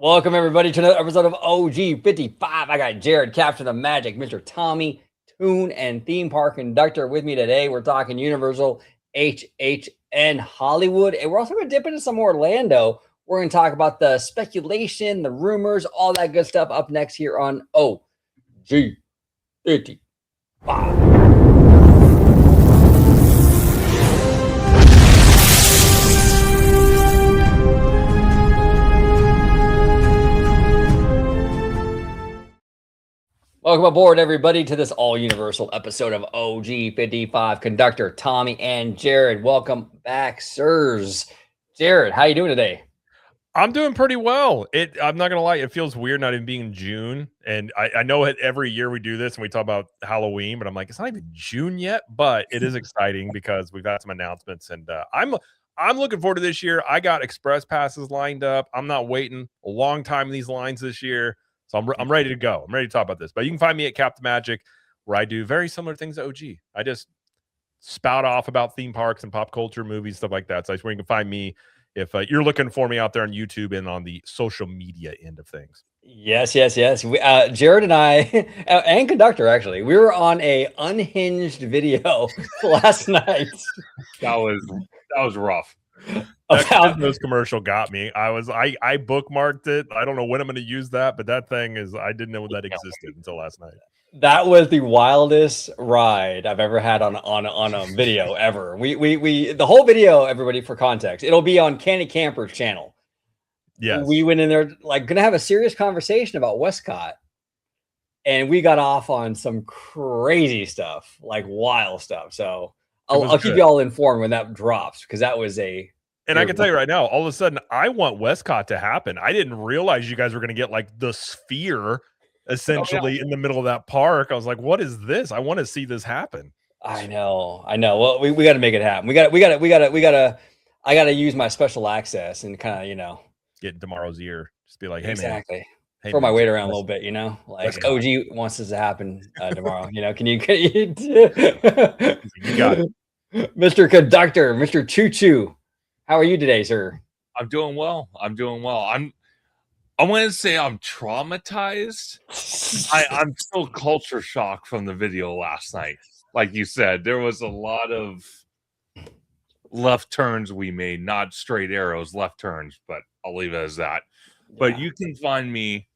Welcome, everybody, to another episode of OG 55. I got Jared, Captain of Magic, Mr. Tommy, Tune, and Theme Park Conductor with me today. We're talking Universal, HHN, Hollywood, and we're also going to dip into some Orlando. We're going to talk about the speculation, the rumors, all that good stuff up next here on OG 55. Welcome aboard, everybody, to this all-universal episode of OG 55. Conductor Tommy and Jared, welcome back, sirs. Jared, how you doing today? I'm doing pretty well. I'm not gonna lie, it feels weird not even being in June. And I know it every year we do this and we talk about Halloween, but I'm like, it's not even June yet. But it is exciting because we've got some announcements, and I'm looking forward to this year. I got express passes lined up. I'm not waiting a long time in these lines this year, so I'm ready to go. I'm ready to talk about this. But you can find me at Captain Magic, where I do very similar things to OG. I just spout off about theme parks and pop culture, movies, stuff like that. So that's where you can find me if you're looking for me out there on YouTube and on the social media end of things. Yes. Jared and I, and Conductor, actually, we were on a unhinged video last night. That was rough. That Christmas commercial got me. I bookmarked it. I don't know when I'm going to use that, but that thing is, I didn't know that existed until last night. That was the wildest ride I've ever had on a video ever. We the whole video, everybody, for context, it'll be on Candy Camper's channel. Yes. We went in there like gonna have a serious conversation about Westcott, and we got off on some crazy stuff, like wild stuff. So I'll keep you all informed when that drops, because that was a. And I can tell you right now, all of a sudden, I want Westcott to happen. I didn't realize you guys were going to get like the sphere essentially in the middle of that park. I was like, what is this? I want to see this happen. I know. Well, we got to make it happen. I got to use my special access and kind of, get in tomorrow's ear. Just be like, hey, exactly. Man. Hey, throw my weight around a let's, little bit, like go. OG wants this to happen tomorrow. Can you you got it. Mr. Conductor, Mr. Choo Choo. How are you today, sir? I'm doing well. I want to say I'm traumatized. I'm still culture shocked from the video last night. Like you said, there was a lot of left turns we made, not straight arrows, left turns, but I'll leave it as that. Yeah. But you can find me,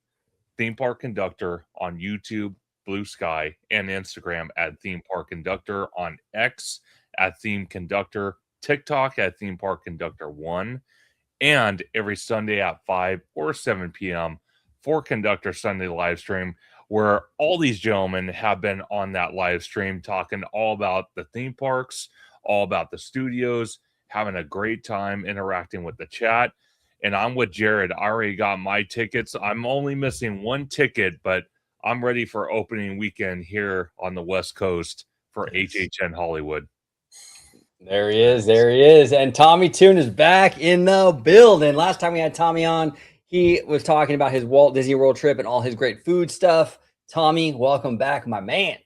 Theme Park Conductor, on YouTube, Blue Sky, and Instagram at Theme Park Conductor, on X at Theme Conductor, TikTok at Theme Park Conductor 1, and every Sunday at 5 or 7 p.m. for Conductor Sunday live stream, where all these gentlemen have been on that live stream talking all about the theme parks, all about the studios, having a great time interacting with the chat. And I'm with Jared. I already got my tickets. I'm only missing one ticket, but I'm ready for opening weekend here on the West Coast for HHN Hollywood. There he is. And Tommy Tune is back in the building. Last time we had Tommy on, he was talking about his Walt Disney World trip and all his great food stuff. Tommy, welcome back, my man.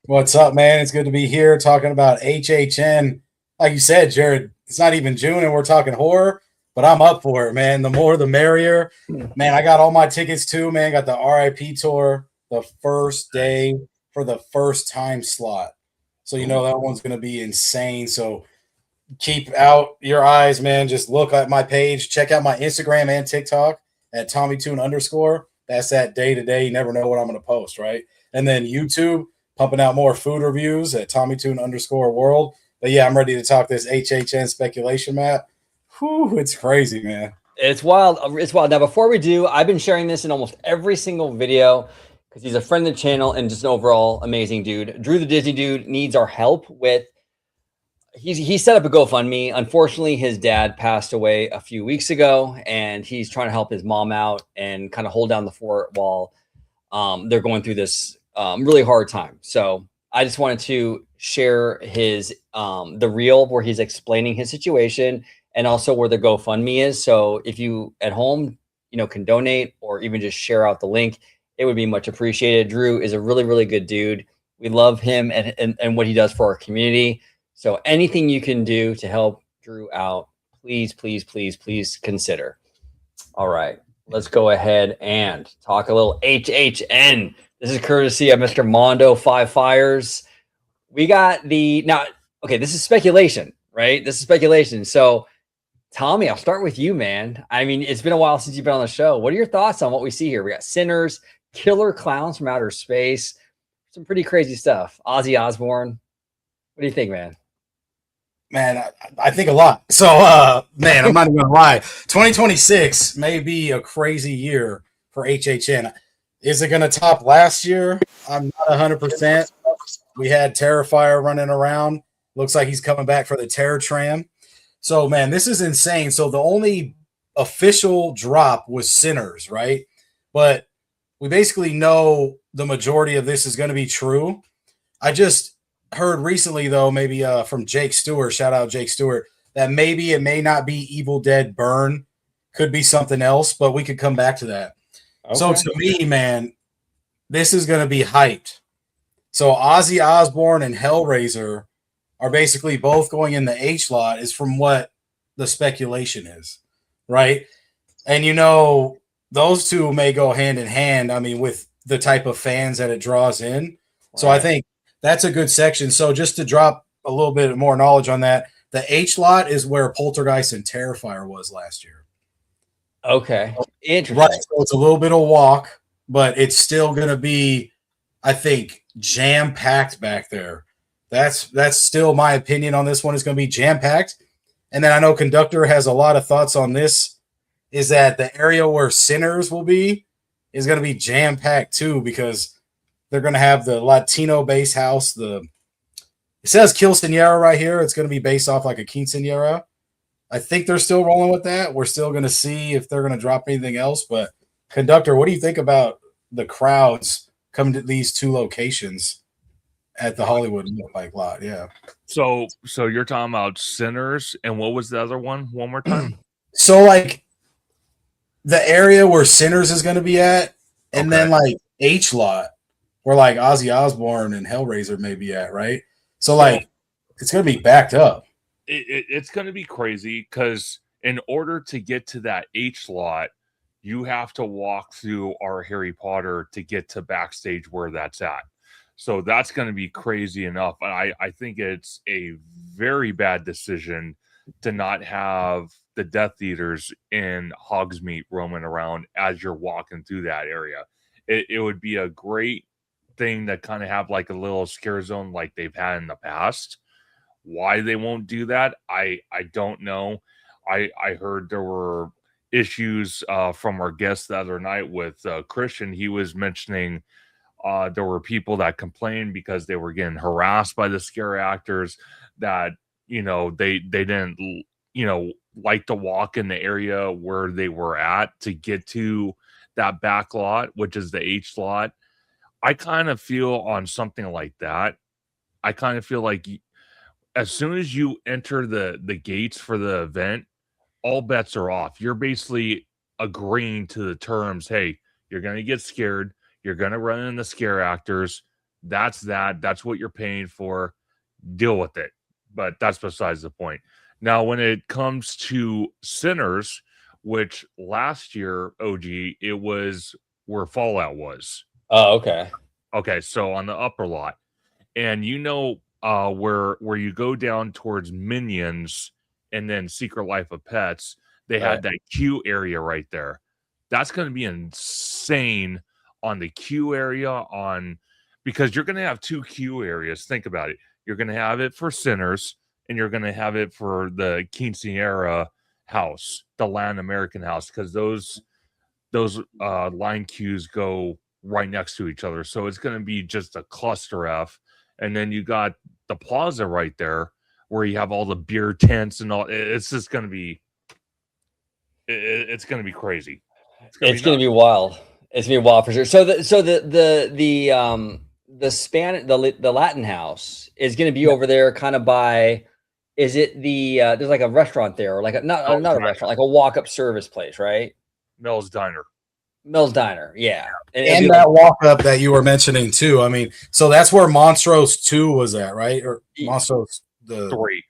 What's up, man? It's good to be here talking about HHN. Like you said, Jared, it's not even June and we're talking horror, but I'm up for it, man. The more, the merrier. Man, I got all my tickets too, man. Got the RIP tour the first day for the first time slot. So, that one's going to be insane. So keep out your eyes, man. Just look at my page. Check out my Instagram and TikTok at TommyTune_. That's that day-to-day. You never know what I'm going to post, right? And then YouTube, pumping out more food reviews at TommyTune_world. But, yeah, I'm ready to talk this HHN speculation map. Whew, it's crazy, man. It's wild. Now, before we do, I've been sharing this in almost every single video, because he's a friend of the channel and just an overall amazing dude. Drew the Disney Dude needs our help with. He set up a GoFundMe. Unfortunately, his dad passed away a few weeks ago, and he's trying to help his mom out and kind of hold down the fort while they're going through this really hard time. So I just wanted to share his the reel where he's explaining his situation, and also where the GoFundMe is. So if you at home, can donate or even just share out the link, it would be much appreciated. Drew is a really, really good dude. We love him and what he does for our community. So anything you can do to help Drew out, please, please, please, please consider. All right. let's go ahead and talk a little HHN. This is courtesy of Mr. Mondo Five Fires. We got now, okay, this is speculation, right? This is speculation. So, Tommy, I'll start with you, man. I mean, it's been a while since you've been on the show. What are your thoughts on what we see here? We got Sinners, killer clowns from outer space, some pretty crazy stuff. Ozzy Osbourne. What do you think, man? Man, I think a lot. So, man, I'm not even gonna lie. 2026 may be a crazy year for HHN. Is it gonna top last year? I'm not 100%. We had Terrifier running around. Looks like he's coming back for the Terror Tram. So, man, this is insane. So the only official drop was Sinners, right? But we basically know the majority of this is going to be true. I just heard recently, though, maybe from Jake Stewart, shout out Jake Stewart, that maybe it may not be Evil Dead Burn, could be something else, but we could come back to that. Okay. So to me, man, this is going to be hyped. So Ozzy Osbourne and Hellraiser are basically both going in the H lot, is from what the speculation is, right? And you know, those two may go hand in hand, I mean, with the type of fans that it draws in. Right. So I think that's a good section. So just to drop a little bit more knowledge on that, the H lot is where Poltergeist and Terrifier was last year. Okay. Interesting. Right. So it's a little bit of walk, but it's still going to be, I think, jam-packed back there. That's still my opinion on this one. Is going to be jam-packed. And then I know Conductor has a lot of thoughts on this, is that the area where Sinners will be is going to be jam-packed too, because they're going to have the Latino base house. It says Quinceañera right here. It's going to be based off like a quinceañera. I think they're still rolling with that. We're still going to see if they're going to drop anything else. But Conductor, what do you think about the crowds coming to these two locations at the Hollywood Bike lot? Yeah. So you're talking about Sinners, and what was the other one? One more time. So like the area where Sinners is going to be at, and then like H lot where like Ozzy Osbourne and Hellraiser may be at, right? So like it's going to be backed up. It's going to be crazy because in order to get to that H lot, you have to walk through our Harry Potter to get to backstage where that's at. So that's going to be crazy enough. And I think it's a very bad decision to not have the Death Eaters in Hogsmeade roaming around as you're walking through that area. It would be a great thing to kind of have like a little scare zone like they've had in the past. Why they won't do that, I don't know. I heard there were issues from our guest the other night with Christian. He was mentioning there were people that complained because they were getting harassed by the scare actors, that, you know, they didn't, you know, like to walk in the area where they were at to get to that back lot, which is the H lot. I kind of feel on something like that, I kind of feel like as soon as you enter the gates for the event, all bets are off. You're basically agreeing to the terms. Hey, you're going to get scared. You're going to run into scare actors. That's what you're paying for. Deal with it. But that's besides the point. Now, when it comes to Sinners, which last year, OG, it was where Fallout was. Oh, okay. Okay, so on the upper lot. And you know where you go down towards Minions and then Secret Life of Pets, they had that queue area right there. That's going to be insane on the queue area, because you're going to have two queue areas. Think about it. You're going to have it for Sinners, and you're going to have it for the Quinceañera house, the Latin American house, because those line queues go right next to each other. So it's going to be just a cluster F. And then you got the plaza right there where you have all the beer tents and all. It's just going to be, it's going to be crazy. It's going to be wild. It's going to be wild for sure. So the Latin house is going to be over there kind of by, is it there's like a restaurant there, or like not a restaurant, like a walk-up service place, right? Mill's Diner, yeah. And that walk-up that you were mentioning too. I mean, so that's where Monstros 2 was at, right? Or Monstros 3,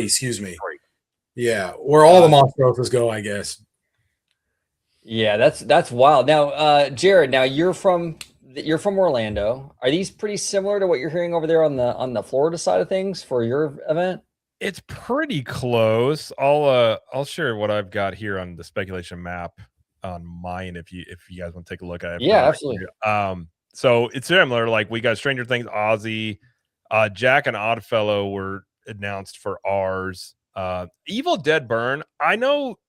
excuse me. 3. Yeah, where all the Monstroses go, I guess. Yeah, that's wild. Now, Jared, now you're from Orlando. Are these pretty similar to what you're hearing over there on the Florida side of things for your event? It's pretty close. I'll share what I've got here on the speculation map on mine if you guys want to take a look at it. Yeah, absolutely. So it's similar. Like we got Stranger Things, Ozzy, Jack and Oddfellow were announced for ours. Evil Dead Burn. I know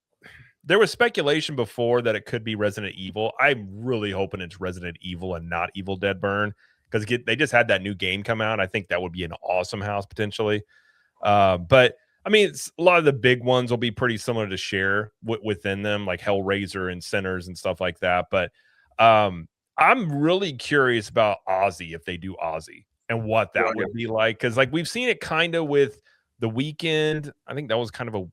there was speculation before that it could be Resident Evil. I'm really hoping it's Resident Evil and not Evil Dead Burn because they just had that new game come out. I think that would be an awesome house potentially. But I mean, a lot of the big ones will be pretty similar to share within them, like Hellraiser and Sinners and stuff like that. But I'm really curious about Ozzy if they do Ozzy and what that would be like. Because like we've seen it kind of with The Weeknd. I think that was kind of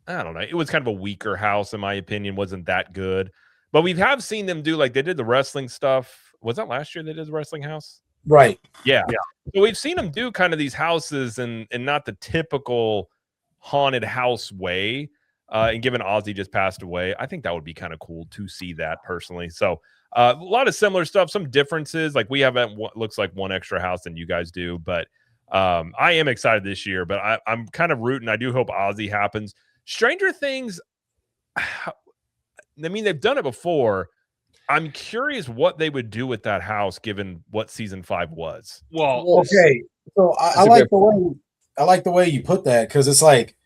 I don't know. It was kind of a weaker house in my opinion. Wasn't that good. But we have seen them do like they did the wrestling stuff. Was that last year they did the wrestling house? Right. Yeah. So we've seen them do kind of these houses and not the typical haunted house way. And given Ozzy just passed away, I think that would be kind of cool to see that personally. So a lot of similar stuff, some differences. Like we have what looks like one extra house than you guys do, but I am excited this year. But I'm kind of rooting. I do hope Ozzy happens. Stranger Things. I mean, they've done it before. I'm curious what they would do with that house, given what season 5 was. Well, okay. So I like the way you put that because it's like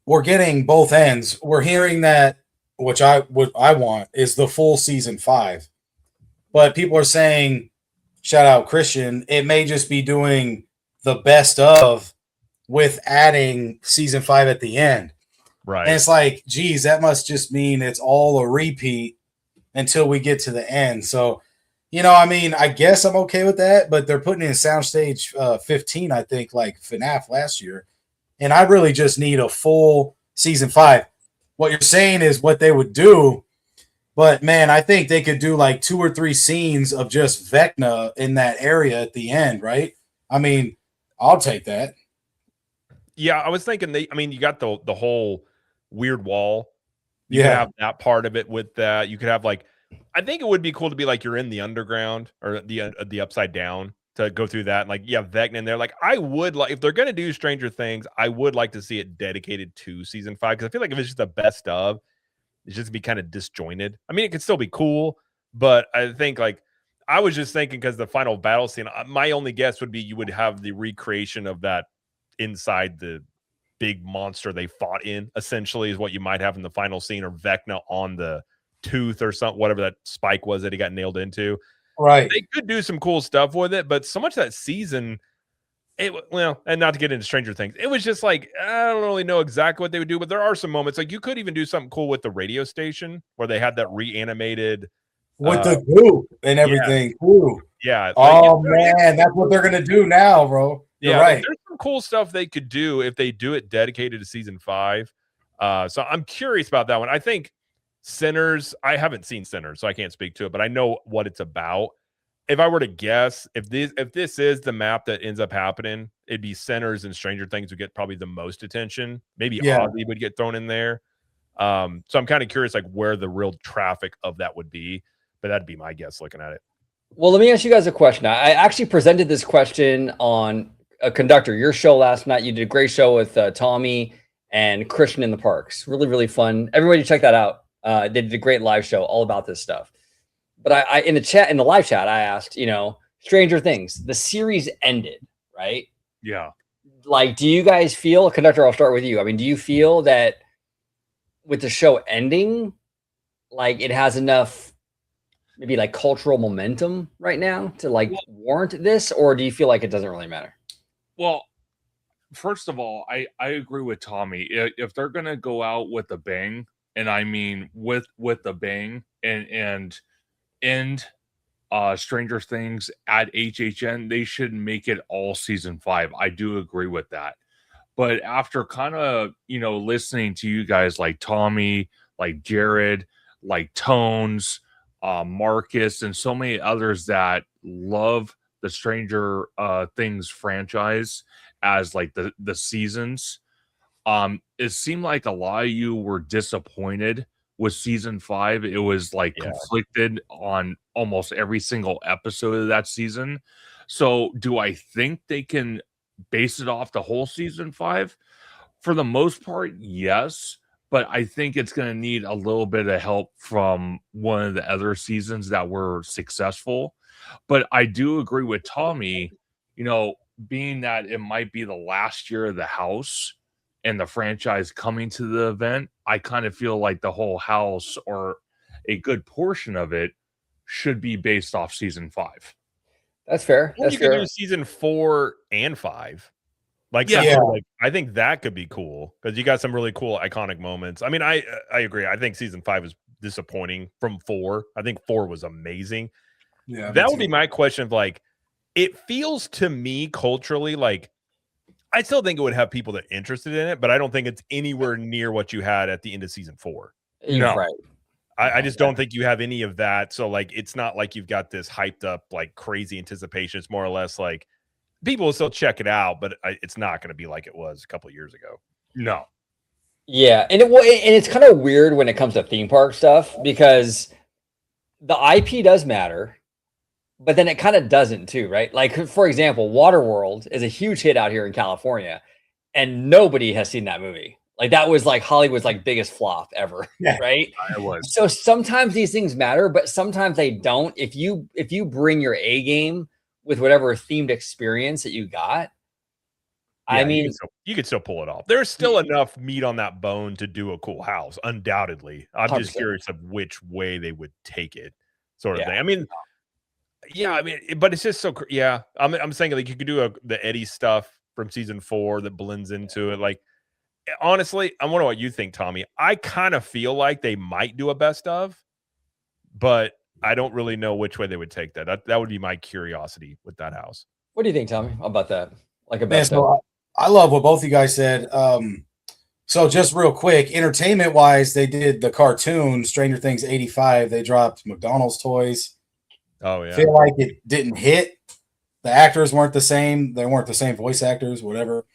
we're getting both ends. We're hearing that what I want is the full season 5, but people are saying, shout out Christian, it may just be doing the best of with adding season 5 at the end. Right. And it's like, geez, that must just mean it's all a repeat until we get to the end. So, I mean, I guess I'm okay with that, but they're putting in Soundstage 15, I think, like FNAF last year. And I really just need a full season 5. What you're saying is what they would do, but man, I think they could do like 2 or 3 scenes of just Vecna in that area at the end, right? I mean, I'll take that. Yeah, I was thinking you got the whole weird wall. You could have that part of it with that. You could have like, I think it would be cool to be like you're in the underground or the upside down to go through that. And like, yeah, Vecna in there. Like, I would like if they're gonna do Stranger Things, I would like to see it dedicated to season 5 because I feel like if it's just the best of, it's just be kind of disjointed. I mean, it could still be cool, but I think like I was just thinking because the final battle scene, my only guess would be you would have the recreation of that inside the big monster they fought in, essentially, is what you might have in the final scene, or Vecna on the tooth or something, whatever that spike was that he got nailed into. Right. They could do some cool stuff with it, but so much of that season, and not to get into Stranger Things, it was just like, I don't really know exactly what they would do, but there are some moments, like you could even do something cool with the radio station where they had that reanimated with the goo and everything. Yeah. Ooh. Yeah. Oh, man, that's what they're going to do now, bro. You're right. There's some cool stuff they could do if they do it dedicated to season 5. So I'm curious about that one. I think Sinners, I haven't seen Sinners, so I can't speak to it, but I know what it's about. If I were to guess, if this is the map that ends up happening, it'd be Sinners and Stranger Things would get probably the most attention. Maybe Ozzy would get thrown in there. So I'm kind of curious, like where the real traffic of that would be, but that'd be my guess looking at it. Well, let me ask you guys a question. I actually presented this question on a Conductor, your show last night. You did a great show with Tommy and Christian in the Parks. Really, really fun. Everybody check that out. They did a great live show all about this stuff. But I in the live chat, I asked, Stranger Things, the series ended, right? Yeah. Like, do you guys feel, Conductor, I'll start with you. I mean, do you feel that with the show ending, like it has enough maybe like cultural momentum right now to like warrant this, or do you feel like it doesn't really matter? Well, first of all, I agree with Tommy. If they're gonna go out with a bang, and I mean with a bang, and end Stranger Things at HHN, they should make it all season 5. I do agree with that. But after kind of listening to you guys like Tommy, like Jared, like Tones, Marcus, and so many others that love the Stranger Things franchise as like the seasons, it seemed like a lot of you were disappointed with season 5. It was like conflicted on almost every single episode of that season. So do I think they can base it off the whole season 5? For the most part, yes. But I think it's going to need a little bit of help from one of the other seasons that were successful. But I do agree with Tommy, being that it might be the last year of the house and the franchise coming to the event, I kind of feel like the whole house or a good portion of it should be based off season 5. That's fair. Or you could do season 4 and 5. Like, I think that could be cool because you got some really cool iconic moments. I mean, I agree. I think season 5 was disappointing from 4. I think 4 was amazing. Yeah, that would be my question of like, it feels to me culturally like I still think it would have people that are interested in it, but I don't think it's anywhere near what you had at the end of season 4. No. Right. I just don't think you have any of that. So like, it's not like you've got this hyped up, like crazy anticipation. It's more or less like people will still check it out, but it's not going to be like it was a couple of years ago. No. Yeah. And it's kind of weird when it comes to theme park stuff because the IP does matter, but then it kind of doesn't too, right? Like, for example, Waterworld is a huge hit out here in California and nobody has seen that movie. Like that was like Hollywood's like biggest flop ever, right? It was. So sometimes these things matter, but sometimes they don't. If you bring your A game with whatever themed experience that you got, I mean, you could still pull it off. There's still enough meat on that bone to do a cool house, undoubtedly. I'm 100%. Just curious of which way they would take it, sort of thing. I mean, but it's just so I'm saying like you could do the Eddie stuff from season 4 that blends into it, like. Honestly, I wonder what you think, Tommy. I kind of feel like they might do a best of, but I don't really know which way they would take that. That would be my curiosity with that house. What do you think, Tommy, about that? Like a best of? I love what both you guys said. So just real quick, entertainment wise, they did the cartoon Stranger Things 85. They dropped McDonald's toys. Oh yeah. I feel like it didn't hit. The actors weren't the same. They weren't the same voice actors, whatever.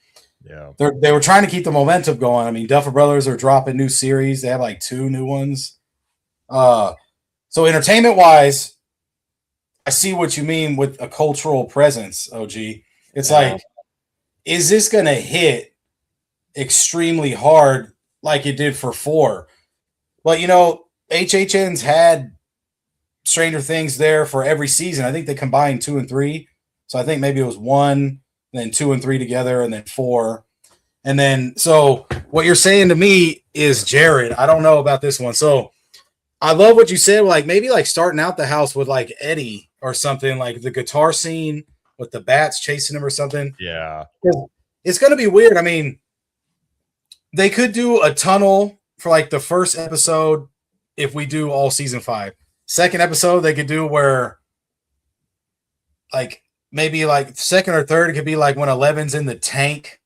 Yeah, they were trying to keep the momentum going. I mean, Duffer Brothers are dropping new series. They have like 2 new ones. So entertainment wise, I see what you mean with a cultural presence, OG. It's like, is this going to hit extremely hard like it did for 4? But, HHN's had Stranger Things there for every season. I think they combined 2 and 3. So I think maybe it was 1, then 2 and 3 together, and then 4. And then, so what you're saying to me is, Jared, I don't know about this one. So I love what you said, like maybe like starting out the house with like Eddie or something, like the guitar scene with the bats chasing him or something. Yeah. It's going to be weird. I mean, they could do a tunnel for like the first episode if we do all season 5. Second episode, they could do where like, maybe like second or third, it could be like when Eleven's in the tank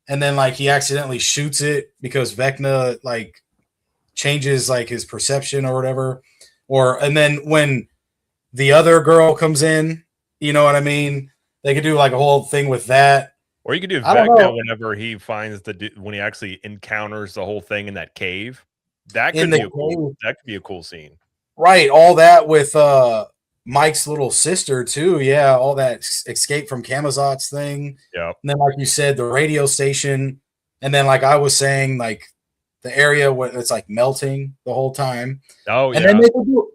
and then like he accidentally shoots it because Vecna like changes like his perception or whatever. And then when the other girl comes in, you know what I mean? They could do like a whole thing with that. Or you could do Vecna whenever he finds when he actually encounters the whole thing in that cave. That could be a cool scene. Right. All that with Mike's little sister too. Yeah, all that escape from Camazot's thing. Yeah. And then, like you said, the radio station, and then, like I was saying, like the area where it's like melting the whole time. Oh, and then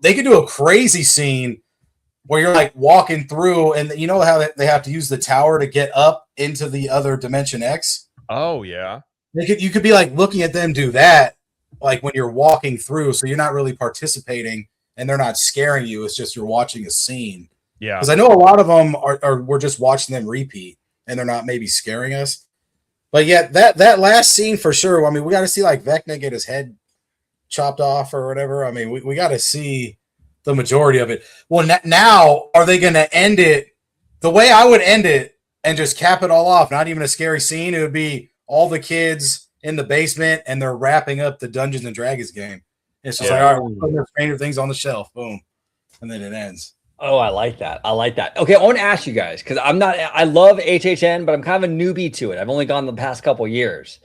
they could do a crazy scene where you're like walking through, and you know how they have to use the tower to get up into the other Dimension X. Oh yeah. You could be like looking at them do that, like when you're walking through, so you're not really participating. And they're not scaring you. It's just you're watching a scene. Yeah. Because I know a lot of them are we're just watching them repeat and they're not maybe scaring us. But yeah, that last scene for sure. I mean, we got to see like Vecna get his head chopped off or whatever. I mean, we got to see the majority of it. Well, now are they going to end it the way I would end it and just cap it all off? Not even a scary scene. It would be all the kids in the basement and they're wrapping up the Dungeons and Dragons game. It's just like, all right, we're putting the Stranger Things on the shelf. Boom. And then it ends. Oh, I like that. Okay, I want to ask you guys, because I love HHN, but I'm kind of a newbie to it. I've only gone the past couple years.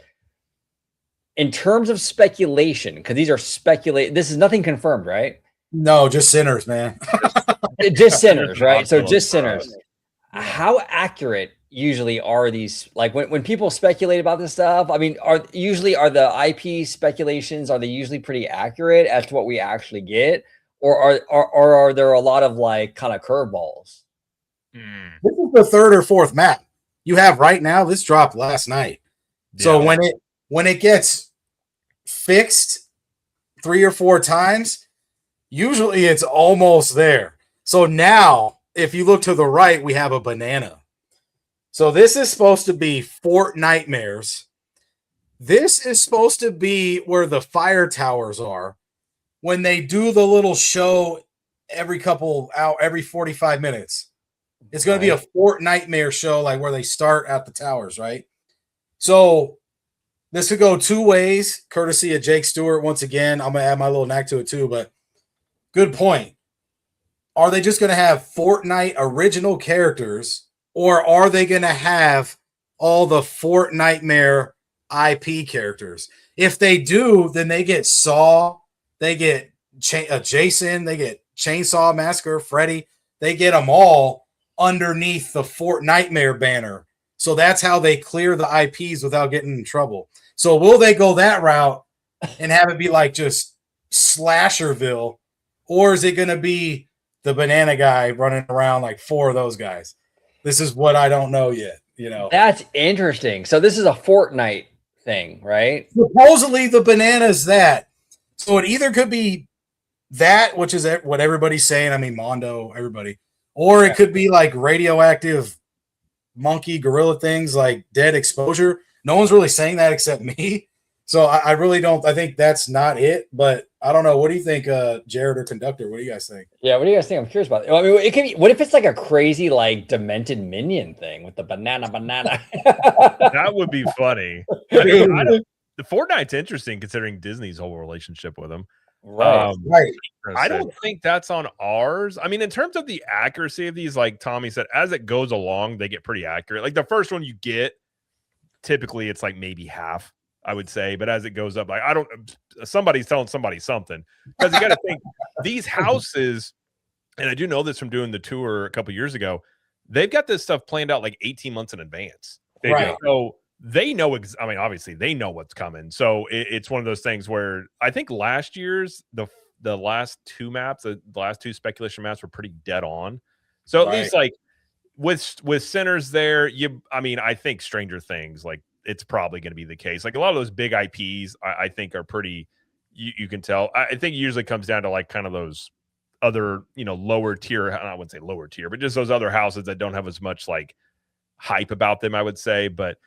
in terms of speculation, because these are this is nothing confirmed, right? No, just sinners, man. Just sinners, right? So Unbelievable just for sinners. us. How accurate usually are these? Like when people speculate about this stuff, I mean, are the IP speculations, are they usually pretty accurate as to what we actually get? Or are there a lot of like kind of curveballs? This is the third or fourth map you have right now. This dropped last night. So when it gets fixed 3 or 4 times, usually it's almost there. So now, if you look to the right, we have a banana. So this is supposed to be Fort Nightmares. This is supposed to be where the fire towers are when they do the little show every 45 minutes. It's going to be a Fort Nightmare show, like where they start at the towers, right? So this could go 2 ways, courtesy of Jake Stewart. Once again, I'm going to add my little knack to it too, but good point. Are they just going to have Fortnite original characters, or are they going to have all the Fort Nightmare IP characters? If they do, then they get Saw, they get Jason, they get Chainsaw Massacre, Freddy. They get them all underneath the Fort Nightmare banner. So that's how they clear the IPs without getting in trouble. So will they go that route and have it be like just Slasherville, or is it going to be the banana guy running around like 4 of those guys? This is what I don't know yet. You know, that's interesting. So this is a Fortnite thing, right? Supposedly the banana is that. So it either could be that, which is what everybody's saying. I mean, Mondo, everybody, or it could be like radioactive monkey gorilla things like dead exposure. No one's really saying that except me. So I really don't. I think that's not it. But I don't know. What do you think, Jared or Conductor? What do you guys think? Yeah, what do you guys think? I'm curious about it. I mean, it could be. What if it's like a crazy, like demented minion thing with the banana? That would be funny. I mean, the Fortnite's interesting considering Disney's whole relationship with them. Right. Right. I don't think that's on ours. I mean, in terms of the accuracy of these, like Tommy said, as it goes along, they get pretty accurate. Like the first one you get, typically it's like maybe half, I would say. But as it goes up, like somebody's telling somebody something, because you got to think these houses, and I do know this from doing the tour a couple years ago, they've got this stuff planned out like 18 months in advance. Right. So they know, I mean, obviously they know what's coming. So it's one of those things where I think last year's, the last 2 maps, the last 2 speculation maps were pretty dead on. So at least like with Sinners there, I mean, I think Stranger Things, like it's probably going to be the case. Like a lot of those big IPs, I think are pretty, you can tell. I think it usually comes down to like kind of those other, lower tier, I wouldn't say lower tier, but just those other houses that don't have as much like hype about them, I would say. But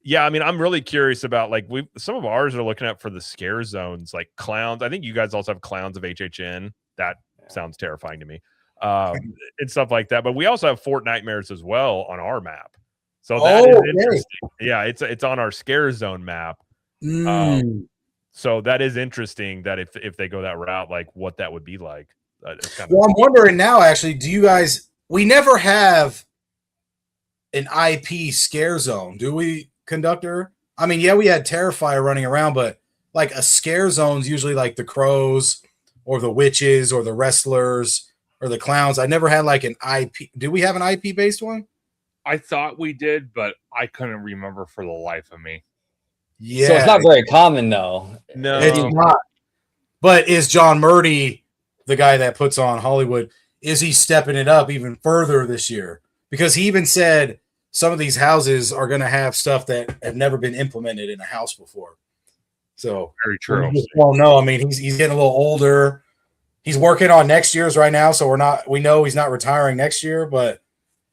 yeah, I mean, I'm really curious about like some of ours are looking at for the scare zones, like clowns. I think you guys also have clowns of HHN. That sounds terrifying to me, and stuff like that. But we also have Fort Nightmares as well on our map, so that is interesting. Yeah, it's on our scare zone map. So that is interesting that if they go that route, like what that would be like. Well, I'm wondering now, actually, do you guys? We never have an IP scare zone, do we, Conductor? I mean, yeah, we had Terrifier running around, but like a scare zone's usually like the crows or the witches or the wrestlers or the clowns. I never had like an IP. Do we have an IP based one? I thought we did, but I couldn't remember for the life of me. Yeah. So it's not very common though. No, It's not. But is John Murdy, the guy that puts on Hollywood, is he stepping it up even further this year? Because he even said some of these houses are going to have stuff that have never been implemented in a house before. So very true. Well, no, I mean he's getting a little older. He's working on next year's right now, so we know he's not retiring next year, but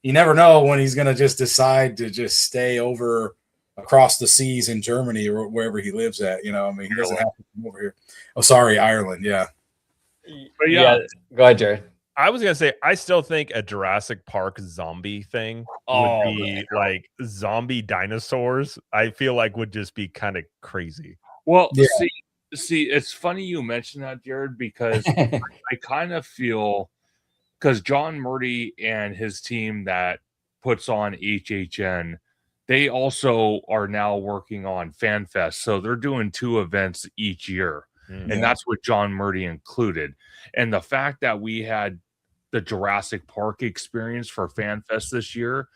you never know when he's going to just decide to just stay over across the seas in Germany or wherever he lives at. I mean, he doesn't have to come over here. Oh, sorry, Ireland. Yeah. But yeah, go ahead, Jared. I was gonna say I still think a Jurassic Park zombie thing would be like zombie dinosaurs. I feel like would just be kind of crazy. Well, see, it's funny you mentioned that, Jared, because I kind of feel because John Murdy and his team that puts on HHN, they also are now working on FanFest. So they're doing 2 events each year. And that's what John Murdy included. And the fact that we had the Jurassic Park experience for FanFest this year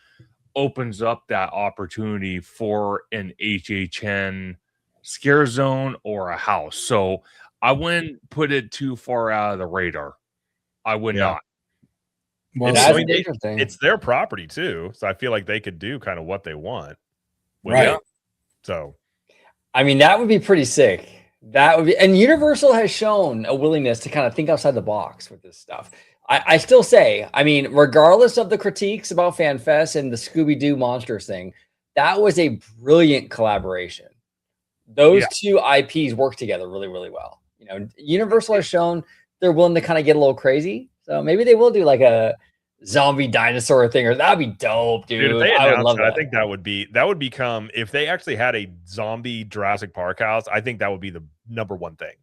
opens up that opportunity for an HHN scare zone or a house. So I wouldn't put it too far out of the radar. I would not. Well, That's I mean, interesting. it's their property too, so I feel like they could do kind of what they want. Right. it. So, I mean, that would be pretty sick. That would be, and Universal has shown a willingness to kind of think outside the box with this stuff. I still say, I mean, regardless of the critiques about FanFest and the Scooby-Doo Monsters thing, that was a brilliant collaboration. Those two IPs work together really, really well. You know, Universal has shown they're willing to kind of get a little crazy. So maybe they will do like a zombie dinosaur thing, or that'd be dope, dude. if they I would announced love it, that. I think that would become, if they actually had a zombie Jurassic Park house, I think that would be the #1 thing.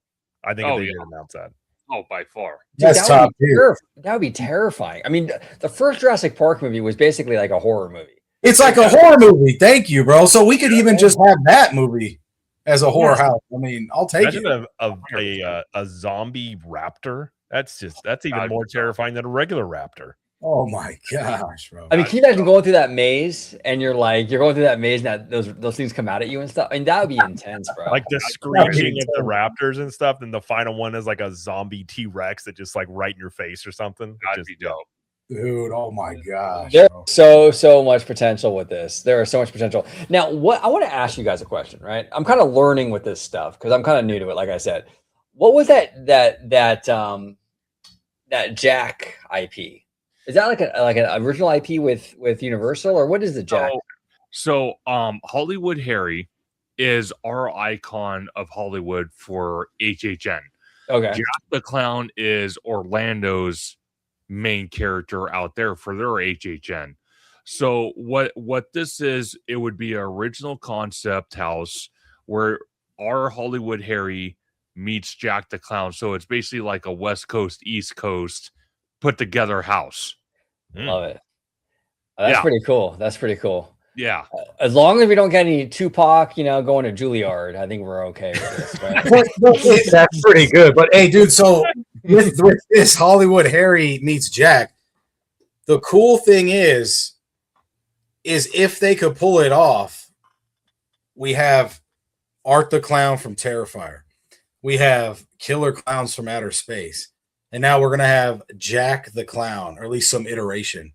I think if they did announce that. Oh, by far. Dude, That's top tier. that would be terrifying. I mean, the first Jurassic Park movie was basically like a horror movie. It's like a horror movie. Thank you, bro. So we could even just have that movie as a horror house. I mean, I'll take it. Imagine a zombie raptor. That's even more terrifying than a regular raptor. Oh my gosh, bro. I mean, can you imagine going through that maze and you're going through that maze and that those things come out at you and stuff? I mean, that would be intense, bro. Like the screeching of the raptors and stuff. Then the final one is like a zombie T-Rex that just like right in your face or something. That'd be dope. Dude, oh my gosh. There's Bro. so much potential with this. There is so much potential. Now, what I want to ask you guys a question, right? I'm kind of learning with this stuff because I'm kind of new to it. Like I said, what was that Jack IP? Is that like an original IP with Universal, or what is the Jack? So Hollywood Harry is our icon of Hollywood for HHN. Okay. Jack the Clown is Orlando's main character out there for their HHN. So what this is, it would be an original concept house where our Hollywood Harry meets Jack the Clown. So it's basically like a West Coast, East Coast put together house. Love it. That's pretty cool. That's pretty cool. Yeah. As long as we don't get any Tupac, going to Juilliard, I think we're okay with this, right? That's pretty good. But hey, dude, so with this Hollywood Harry meets Jack, the cool thing is if they could pull it off, we have Art the Clown from Terrifier. We have Killer Clowns from Outer Space. And now we're going to have Jack the Clown, or at least some iteration.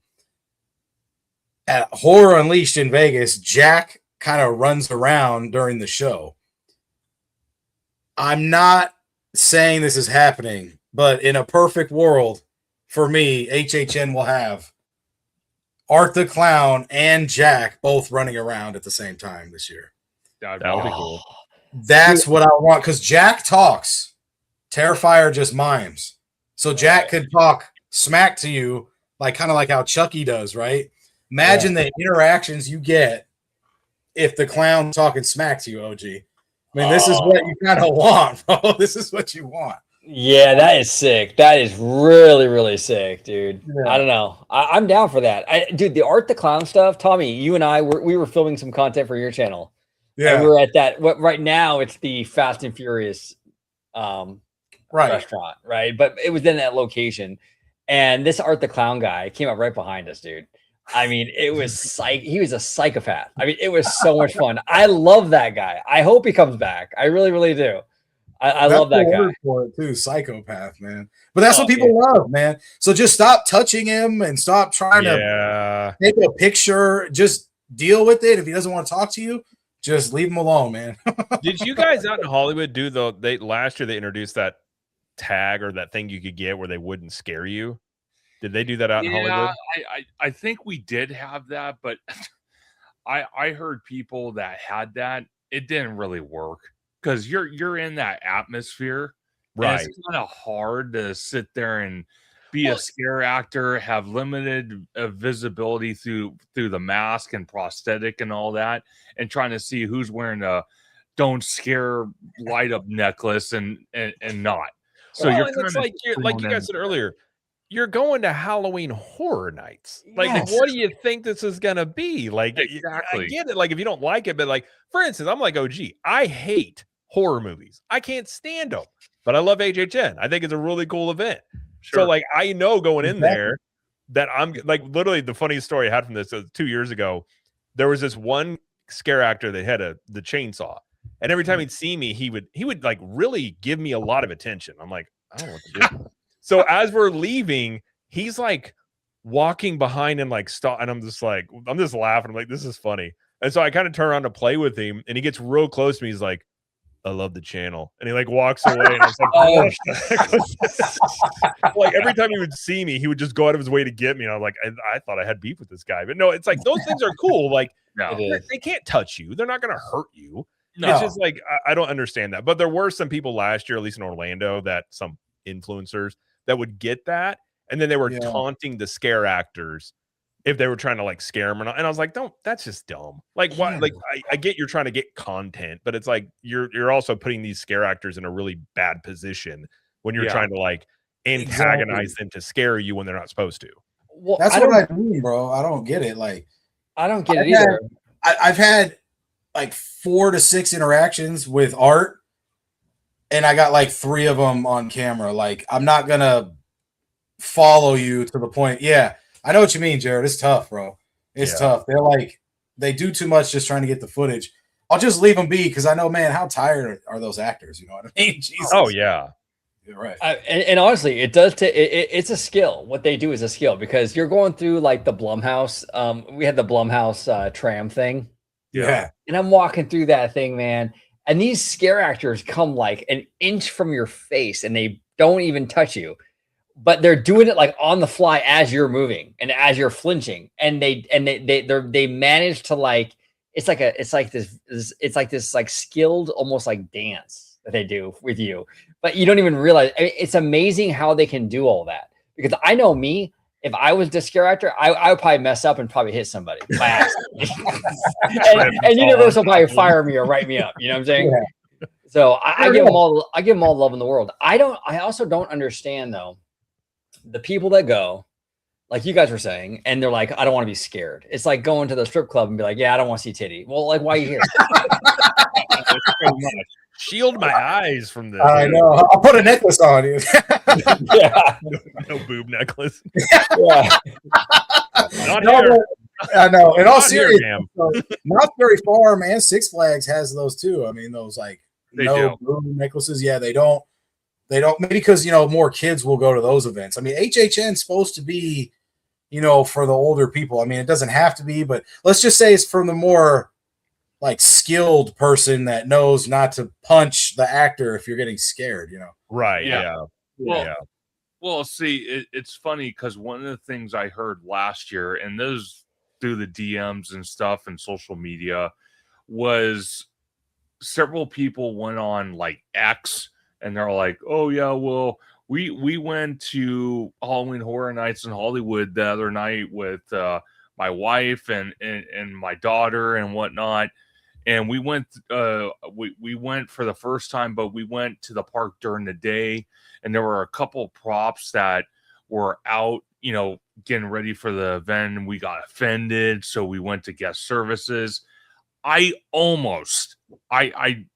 At Horror Unleashed in Vegas, Jack kind of runs around during the show. I'm not saying this is happening, but in a perfect world, for me, HHN will have Art the Clown and Jack both running around at the same time this year. That would be cool. That's what I want, because Jack talks. Terrifier just mimes. So Jack could talk smack to you, kind of like how Chucky does, right? Imagine the interactions you get if the clown's talking smack to you, OG. I mean, this is what you kind of want, bro. This is what you want. Yeah, that is sick. That is really, really sick, dude. Yeah. I don't know. I'm down for that. Dude, the Art the Clown stuff, Tommy, you and I, we were filming some content for your channel. Yeah. And we're at that. Right now, it's the Fast and Furious restaurant, right? But it was in that location. And this Art the Clown guy came up right behind us, dude. I mean, it was he was a psychopath. I mean, it was so much fun. I love that guy. I hope he comes back. I really, really do. I love that guy. For it too, psychopath, man. But that's what people love, man. So just stop touching him and stop trying to take a picture. Just deal with it. If he doesn't want to talk to you, just leave him alone, man. Did you guys out in Hollywood do last year they introduced that tag or that thing you could get where they wouldn't scare you? Did they do that out in Hollywood? I think we did have that, but I heard people that had that. It didn't really work because you're in that atmosphere, right? It's kind of hard to sit there and be a scare actor, have limited visibility through the mask and prosthetic and all that, and trying to see who's wearing a don't scare light up necklace and not. So you're like you guys said earlier. you're going to Halloween Horror Nights. Like, Yes. what do you think this is gonna be? Like, Exactly. I get it. Like, if you don't like it, but like, for instance, I'm like OG. I hate horror movies. I can't stand them, but I love HHN. I think it's a really cool event. Sure. So, like, I know going in Exactly. there that I'm like, literally, the funniest story I had from this 2 years ago. There was this one scare actor that had the chainsaw, and every time he'd see me, he would like really give me a lot of attention. I'm like, I don't know what to do. So as we're leaving, he's like walking behind and like stop, and I'm just laughing. I'm like, this is funny. And so I kind of turn around to play with him, and he gets real close to me. He's like, I love the channel, and he like walks away. And I was like, Oh. what the heck was this? Like every time he would see me, he would just go out of his way to get me. And I'm like, I thought I had beef with this guy, but no, it's like those things are cool. Like No. they can't touch you. They're not going to hurt you. No. It's just like I don't understand that. But there were some people last year, at least in Orlando, that some influencers that would get that, and then they were taunting the scare actors if they were trying to like scare them or not. And I was like, that's just dumb. Like, why? Like, I get you're trying to get content, but it's like you're also putting these scare actors in a really bad position when you're trying to like antagonize them to scare you when they're not supposed to. Well, That's what I mean, bro. I don't get it. Like, I don't get it either. I've had like 4 to 6 interactions with Art, and I got like 3 of them on camera. Like, I'm not gonna follow you to the point. Yeah, I know what you mean, Jared. It's tough, bro. It's tough. They're like, they do too much just trying to get the footage. I'll just leave them be because I know, man, how tired are those actors? You know what I mean? Jesus. Oh yeah. You're right. And honestly, it does. It's a skill. What they do is a skill because you're going through like the Blumhouse. We had the Blumhouse tram thing. Yeah. And I'm walking through that thing, man. And these scare actors come like an inch from your face, and they don't even touch you, but they're doing it like on the fly as you're moving and as you're flinching. And they manage to like it's like this skilled almost like dance that they do with you. But you don't even realize. I mean, it's amazing how they can do all that. Because I know me, if I was the scare actor, I would probably mess up and probably hit somebody by accident. and Universal will probably fire me or write me up. You know what I'm saying? Yeah. So I give them all. I give them all the love in the world. I also don't understand though the people that go, like you guys were saying, and they're like, I don't want to be scared. It's like going to the strip club and be like, yeah, I don't want to see titty. Well, like, why are you here? Shield my eyes from this. I know. I'll put a necklace on you. Yeah. No boob necklace. Yeah. Not here. I know. In all Not here, seriousness, not very far, man. Six Flags has those too. I mean, those like They no do. boob necklaces. Yeah, they don't. Maybe because more kids will go to those events. I mean, HHN's supposed to be, for the older people. I mean, it doesn't have to be, but let's just say it's from the more like skilled person that knows not to punch the actor if you're getting scared, Right. Yeah. Yeah. Well, see, it's funny because one of the things I heard last year, and those through the DMs and stuff and social media, was several people went on like X and they're like, oh yeah, well, we went to Halloween Horror Nights in Hollywood the other night with my wife and my daughter and whatnot. And we went we went for the first time, but we went to the park during the day, and there were a couple props that were out, getting ready for the event, and we got offended, so we went to guest services. I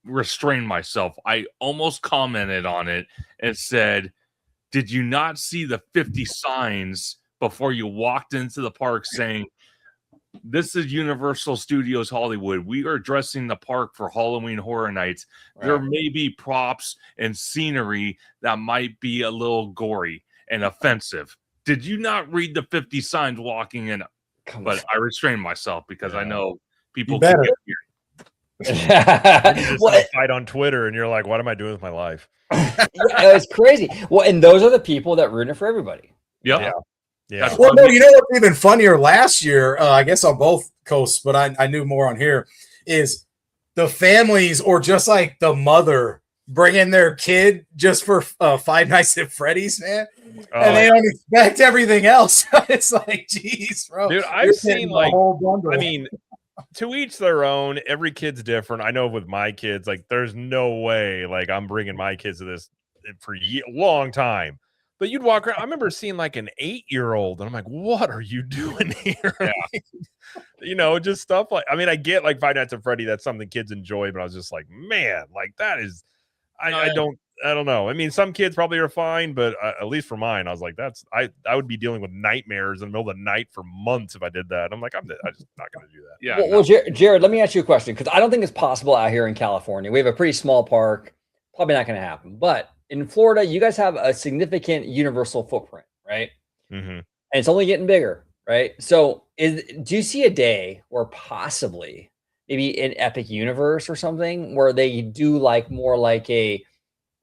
restrained myself. I almost commented on it and said, did you not see the 50 signs before you walked into the park saying, this is Universal Studios Hollywood. We are dressing the park for Halloween Horror Nights. Right. There may be props and scenery that might be a little gory and offensive. Did you not read the 50 signs walking in? But I restrained myself because I know people can get weird. Well, fight on Twitter and you're like, what am I doing with my life? It's crazy. Well, and those are the people that ruin it for everybody. Yeah. Well, no, you know what's even funnier last year, I guess on both coasts, but I knew more on here, is the families or just like the mother bringing their kid just for Five Nights at Freddy's, man. And they don't expect everything else. It's like, geez, bro. Dude, I've seen like, I mean, to each their own. Every kid's different. I know with my kids, like there's no way like I'm bringing my kids to this for a long time. But you'd walk around. I remember seeing like an 8-year-old, and I'm like, "What are you doing here?" Yeah. Just stuff like. I mean, I get like Five Nights at Freddy. That's something kids enjoy, but I was just like, man, like that is. I don't know. I mean, some kids probably are fine, but at least for mine, I was like, I would be dealing with nightmares in the middle of the night for months if I did that. I'm like, I'm just not going to do that. Yeah. Well, Jared, let me ask you a question, because I don't think it's possible out here in California. We have a pretty small park. Probably not going to happen. But in Florida, you guys have a significant Universal footprint, right? Mm-hmm. And it's only getting bigger, right? So do you see a day where possibly maybe an Epic Universe or something where they do like more like a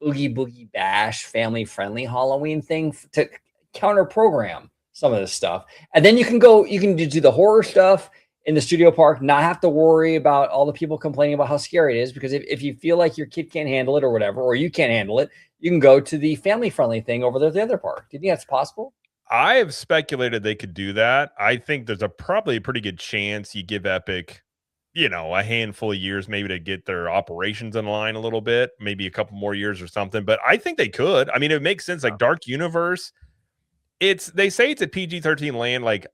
Oogie Boogie Bash family friendly Halloween thing to counter program some of this stuff? And then you can do the horror stuff in the studio park, not have to worry about all the people complaining about how scary it is, because if you feel like your kid can't handle it or whatever, or you can't handle it, you can go to the family friendly thing over there at the other park. Do you think that's possible? I have speculated they could do that. I think there's probably a pretty good chance you give Epic, a handful of years maybe to get their operations in line a little bit, maybe a couple more years or something. But I think they could. I mean, it makes sense. Like Dark Universe, they say it's a PG-13 land. Like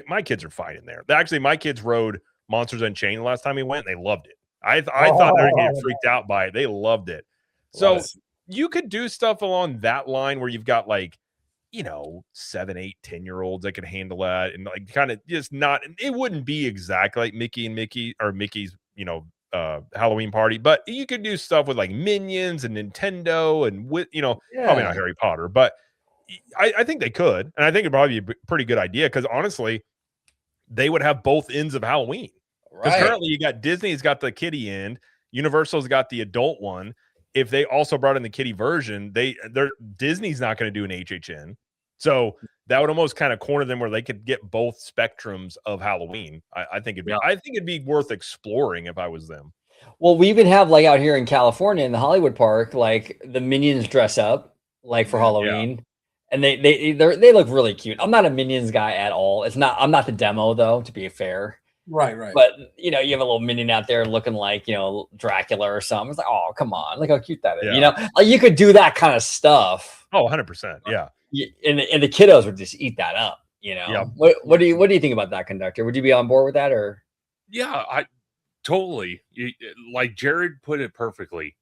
my kids are fine in there. Actually, my kids rode Monsters Unchained the last time we went, and they loved it. I thought they were getting freaked out by it. They loved it. So you could do stuff along that line where you've got like, 7, 8, 10-year-olds that could handle that, and like kind of just not. It wouldn't be exactly like Mickey's, Halloween party, but you could do stuff with like Minions and Nintendo and probably not Harry Potter, but I think they could, and I think it'd probably be a pretty good idea, because honestly, they would have both ends of Halloween. Because currently you got Disney's got the kiddie end, Universal's got the adult one. If they also brought in the kiddie version, Disney's not going to do an HHN. So that would almost kind of corner them where they could get both spectrums of Halloween. I think it'd be worth exploring if I was them. Well, we even have like out here in California in the Hollywood Park, like the Minions dress up like for Halloween. And they look really cute. I'm not a Minions guy at all. I'm not the demo though, to be fair. Right. But you have a little minion out there looking like Dracula or something. It's like, oh, come on, look how cute that is. Like you could do that kind of stuff. Oh, 100%. Yeah. And the kiddos would just eat that up. Yeah. What do you think about that, Conductor? Would you be on board with that, or? Yeah, I totally. Like Jared put it perfectly.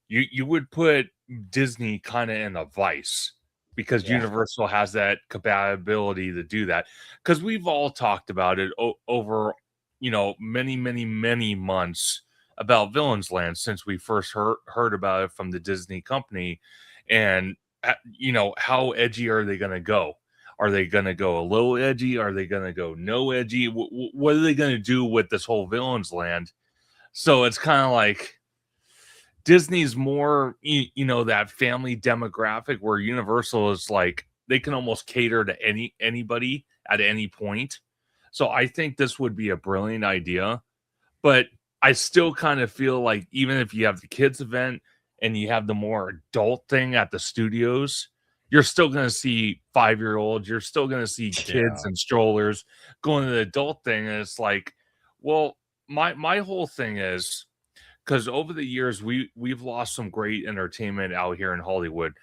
You would put Disney kind of in a vice, because Universal has that capability to do that. Because we've all talked about it over, many, many, many months about Villains Land since we first heard about it from the Disney company. And, how edgy are they going to go? Are they going to go a little edgy? Are they going to go no edgy? What are they going to do with this whole Villains Land? So it's kind of like Disney's more, that family demographic, where Universal is like, they can almost cater to anybody at any point. So I think this would be a brilliant idea, but I still kind of feel like even if you have the kids event and you have the more adult thing at the studios, you're still going to see 5-year-olds. You're still going to see kids and strollers going to the adult thing. And it's like, well, my whole thing is, because over the years we've lost some great entertainment out here in Hollywood,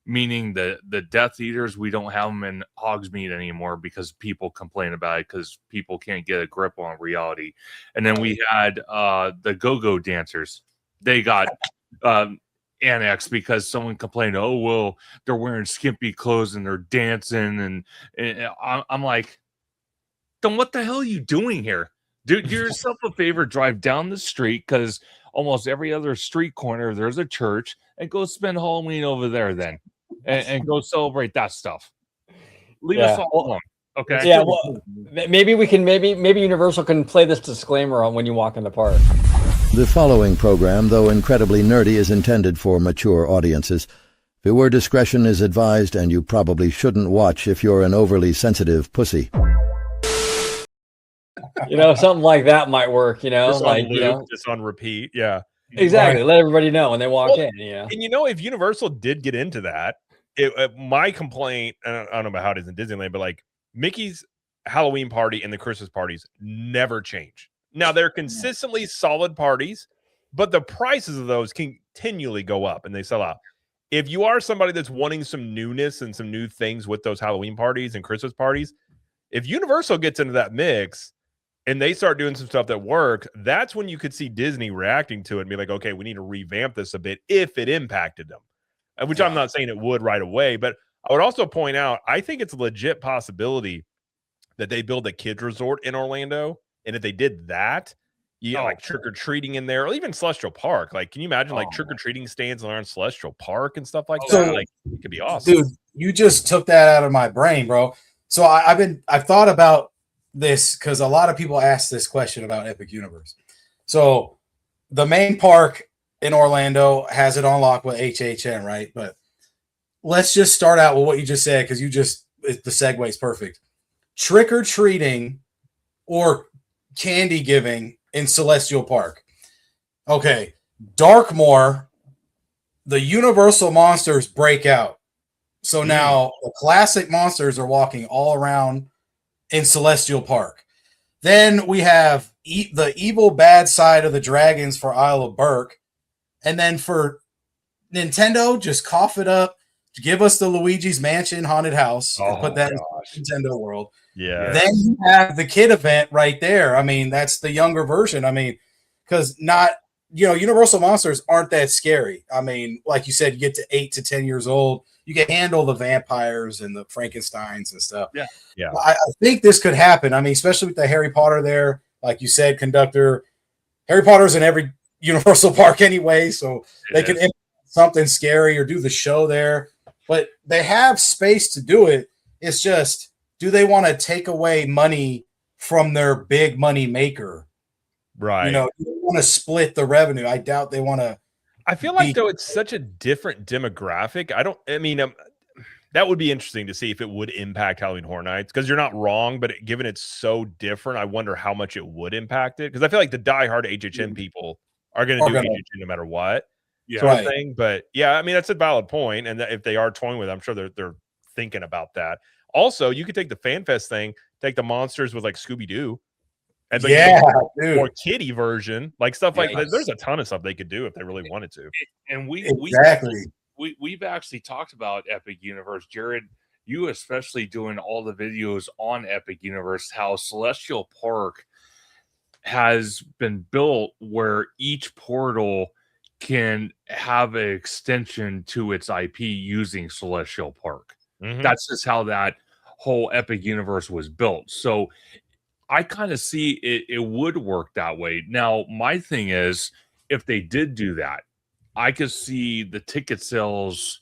meaning the Death Eaters, we don't have them in Hogsmeade anymore because people complain about it, because people can't get a grip on reality. And then we had the Go-Go Dancers. They got annexed because someone complained, oh, well, they're wearing skimpy clothes and they're dancing. And I'm like, then what the hell are you doing here? Do yourself a favor, drive down the street, because almost every other street corner there's a church, and go spend Halloween over there then, and go celebrate that stuff. Leave us all alone, okay? Yeah, well, maybe Universal can play this disclaimer on when you walk in the park. The following program, though incredibly nerdy, is intended for mature audiences. Viewer discretion is advised, and you probably shouldn't watch if you're an overly sensitive pussy. Something like that might work, Just like, on loop, just on repeat. Yeah. Exactly. Let everybody know when they walk in, And if Universal did get into that, my complaint, I don't know about how it is in Disneyland, but like Mickey's Halloween party and the Christmas parties never change. Now they're consistently solid parties, but the prices of those continually go up and they sell out. if you are somebody that's wanting some newness and some new things with those Halloween parties and Christmas parties, if Universal gets into that mix and they start doing some stuff that work, that's when you could see Disney reacting to it and be like, okay, we need to revamp this a bit if it impacted them, which I'm not saying it would right away. But I would also point out, I think it's a legit possibility that they build a kids resort in Orlando. And if they did that, you like trick-or-treating in there, or even Celestial Park. Like, can you imagine like trick-or-treating stands around Celestial Park and stuff like that? Like, it could be awesome. Dude, you just took that out of my brain, bro. So I've thought about this because a lot of people ask this question about Epic Universe. So the main park in Orlando has it on lock with HHN, right? But let's just start out with what you just said, because the segue is perfect. Trick-or-treating or candy giving in Celestial Park. Okay, Darkmoor, the Universal monsters break out. So now the classic monsters are walking all around in Celestial Park. Then we have the evil bad side of the dragons for Isle of Berk. And then for Nintendo, just cough it up. Give us the Luigi's Mansion Haunted House and put that in Nintendo World. Yeah. Then you have the kid event right there. I mean, that's the younger version. I mean, because Universal monsters aren't that scary. I mean, like you said, you get to 8 to 10 years old, you can handle the vampires and the Frankensteins and stuff. Yeah. Yeah. I think this could happen. I mean, especially with the Harry Potter there, like you said, conductor. Harry Potter's in every Universal park anyway, so they can implement something scary or do the show there. But they have space to do it. It's just, do they want to take away money from their big money maker? Right. Do they want to split the revenue? I doubt they want to. I feel like, though, it's such a different demographic. That would be interesting to see if it would impact Halloween Horror Nights, because you're not wrong, but given it's so different, I wonder how much it would impact it. Because I feel like the diehard HHN people are going to do HHN no matter what. Sort of thing. But yeah, I mean, that's a valid point. And if they are toying with it, I'm sure they're thinking about that. Also, you could take the FanFest thing, take the monsters with like Scooby-Doo, and or kiddie version, like stuff like that. There's a ton of stuff they could do if they really wanted to. And we've actually talked about Epic Universe, Jared. You especially doing all the videos on Epic Universe, how Celestial Park has been built where each portal can have an extension to its IP using Celestial Park. That's just how that whole Epic Universe was built. So I kind of see it would work that way. Now, my thing is, if they did do that, I could see the ticket sales,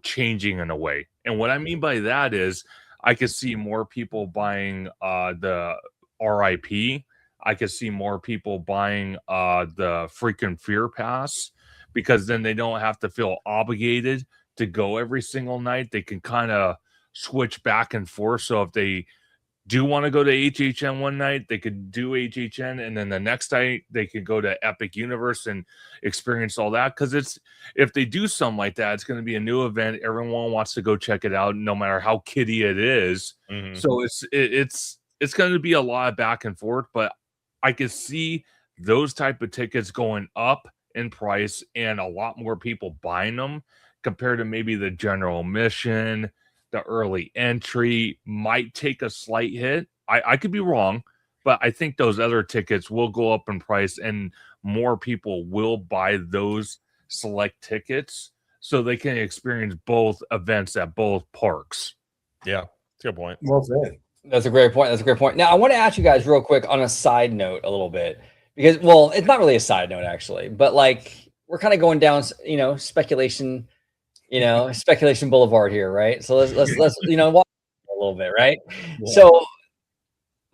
changing in a way. And what I mean by that is I could see more people buying the RIP. I could see more people buying the freaking Fear Pass, because then they don't have to feel obligated to go every single night. They can kind of switch back and forth. So if they do want to go to HHN one night, they could do HHN, and then the next night they could go to Epic Universe and experience all that. Because if they do something like that, it's going to be a new event. Everyone wants to go check it out, no matter how kiddie it is. So it's going to be a lot of back and forth, but I could see those type of tickets going up in price and a lot more people buying them compared to maybe the general admission. The early entry might take a slight hit. I could be wrong, but I think those other tickets will go up in price and more people will buy those select tickets so they can experience both events at both parks. Yeah, that's a good point. Well said. That's a great point. That's a great point. Now, I want to ask you guys real quick on a side note a little bit, because, well, it's not really a side note actually, but like we're kind of going down, speculation, speculation boulevard here, right? So let's walk a little bit, right? Yeah. So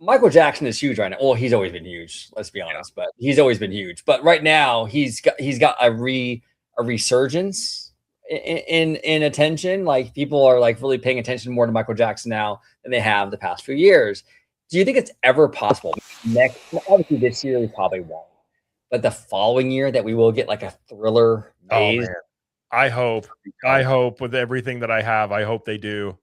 Michael Jackson is huge right now. Well, he's always been huge, let's be honest, but he's always been huge. But right now he's got a resurgence in attention. Like people are like really paying attention more to Michael Jackson now than they have the past few years. Do you think it's ever possible obviously this year we probably won't, but the following year that we will get like a Thriller maze? I hope with everything that I have, I hope they do.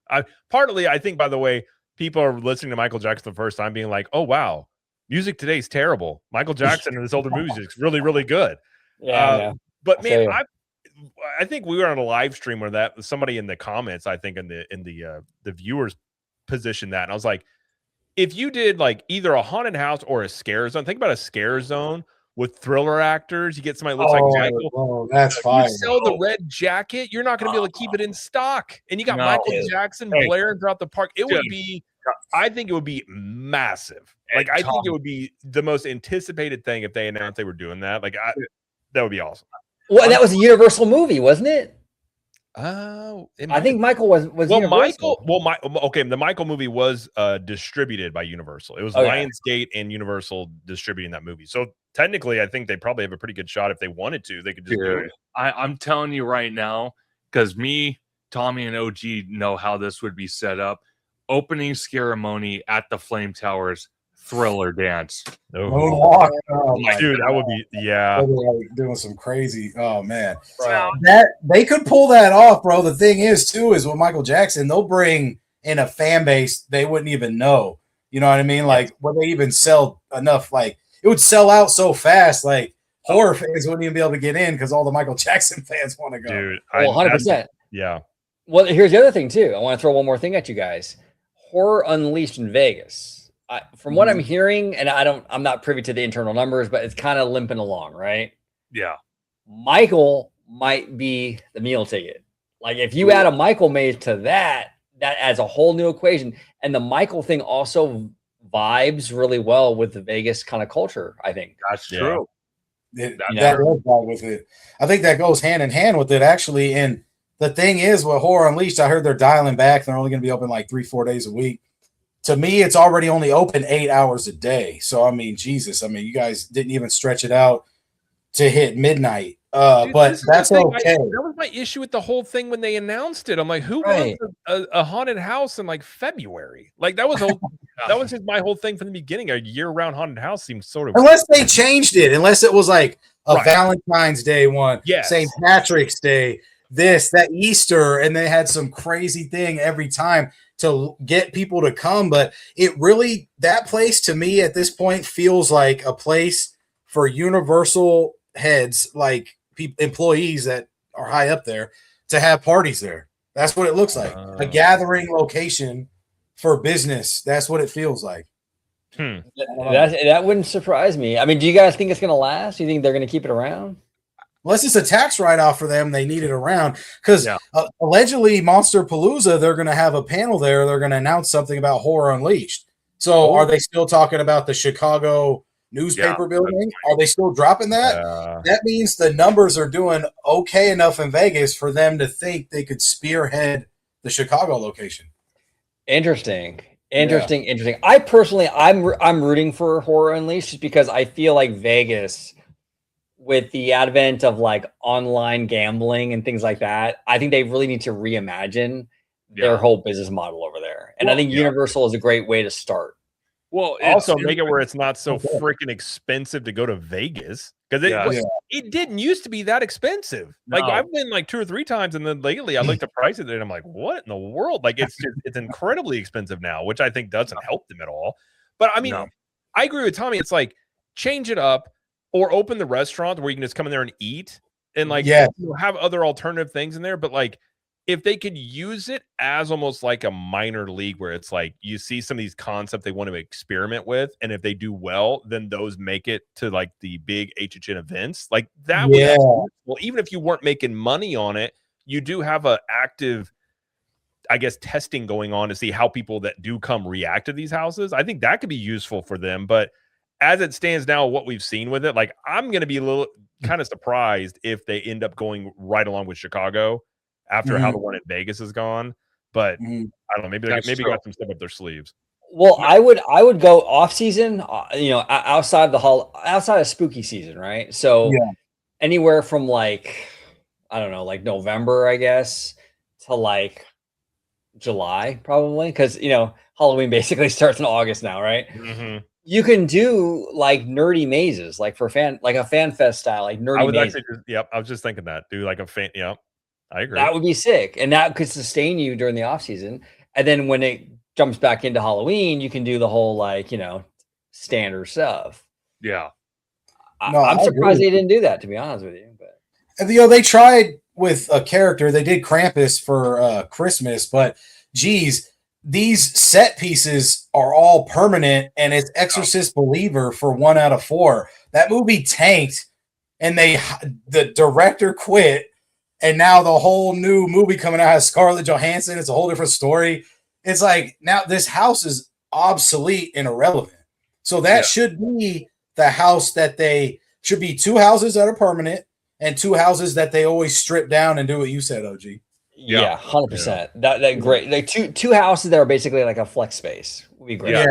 Partly, I think, by the way, people are listening to Michael Jackson the first time being like, oh, wow, music today is terrible. Michael Jackson and his older movies is really, really good. Yeah. But man, I think we were on a live stream where that somebody in the comments, I think in the viewers positioned that, and I was like, if you did like either a haunted house or a scare zone, think about a scare zone with thriller actors. You get somebody who looks like Michael. Oh, that's If fine. you sell the red jacket, you're not going to be able to keep it in stock. And you got No. Michael Jackson blaring throughout the park. It would Dude. be, I think it would be massive. Like, I think it would be the most anticipated thing if they announced they were doing that. Like, that would be awesome. Well, and that was a Universal movie, wasn't it? Oh, I think Michael was well, Universal. Okay, the Michael movie was distributed by Universal. It was Lionsgate and Universal distributing that movie. So technically, I think they probably have a pretty good shot if they wanted to. They could just do it. I'm telling you right now, because me, Tommy, and OG know how this would be set up. Opening ceremony at the Flame Towers, Thriller dance. Moonwalk. Oh, Dude, that would be like doing some crazy. Oh man, that they could pull that off, bro. The thing is, too, is with Michael Jackson, they'll bring in a fan base they wouldn't even know. You know what I mean? Like, would they even sell enough? Like, it would sell out so fast. Like, horror fans wouldn't even be able to get in because all the Michael Jackson fans want to go. Dude, 100%. Yeah. Well, here's the other thing too. I want to throw one more thing at you guys. Horror Unleashed in Vegas. From what I'm hearing, and I'm not privy to the internal numbers, but it's kind of limping along, right? Yeah. Michael might be the meal ticket. Like, if you add a Michael maze to that adds a whole new equation. And the Michael thing also vibes really well with the Vegas kind of culture, I think. That's true. That does vibe with it. I think that goes hand in hand with it, actually. And the thing is, with Horror Unleashed, I heard they're dialing back. They're only going to be open like 3-4 days a week. To me, it's already only open 8 hours a day. So, I mean, Jesus. I mean, you guys didn't even stretch it out to hit midnight. Dude, but that's okay. That was my issue with the whole thing when they announced it. I'm like, who wants a haunted house in like February? Like, that was just my whole thing from the beginning. A year-round haunted house seems sort of unless they changed it. Unless it was like a Valentine's Day one, St. Patrick's Day, that Easter, and they had some crazy thing every time to get people to come. But it really, that place to me at this point feels like a place for Universal heads, like employees that are high up there, to have parties there. That's what it looks like. A gathering location for business. That's what it feels like. That wouldn't surprise me. I mean, do you guys think it's going to last? Do you think they're going to keep it around? Unless it's a tax write-off for them, they need it around. Because allegedly, Monster Palooza, they're going to have a panel there. They're going to announce something about Horror Unleashed. So are they still talking about the Chicago newspaper building? Are they still dropping that? That means the numbers are doing okay enough in Vegas for them to think they could spearhead the Chicago location. Interesting. I personally, I'm rooting for Horror Unleashed just because I feel like Vegas, with the advent of like online gambling and things like that, I think they really need to reimagine their whole business model over there. And I think Universal is a great way to start. Well, also make it where it's not so freaking expensive to go to Vegas, because it didn't used to be that expensive. Like, I've been like 2 or 3 times, and then lately I looked at prices and I'm like, what in the world? Like, it's incredibly expensive now, which I think doesn't help them at all. But I mean, I agree with Tommy. It's like, change it up or open the restaurant where you can just come in there and eat and like have other alternative things in there. But like, if they could use it as almost like a minor league where it's like you see some of these concepts they want to experiment with, and if they do well, then those make it to like the big HHN events. Like that would well, even if you weren't making money on it, you do have a active, I guess, testing going on to see how people that do come react to these houses. I think that could be useful for them. But as it stands now, what we've seen with it, like, I'm going to be a little kind of surprised if they end up going right along with Chicago after how the one in Vegas is gone. But I don't know, maybe got some stuff up their sleeves. Well, I would go off season, outside of spooky season, right? So anywhere from like, I don't know, like November, I guess, to like July, probably, because Halloween basically starts in August now, right? You can do like nerdy mazes, like a fan fest style, like nerdy mazes. I was just thinking that. Do like a fan. Yep, I agree. That would be sick, and that could sustain you during the off season. And then when it jumps back into Halloween, you can do the whole standard stuff. Yeah. I'm surprised they didn't do that, to be honest with you. But And, they tried with a character. They did Krampus for Christmas, but geez, these set pieces are all permanent, and it's Exorcist Believer for 1 out of 4. That movie tanked, and the director quit, and now the whole new movie coming out has Scarlett Johansson. It's a whole different story. It's like now this house is obsolete and irrelevant. So that should be the house that they should be 2 houses that are permanent and 2 houses that they always strip down and do what you said, OG. Yeah, 100%. That great. Like two houses that are basically like a flex space would be great. Yeah.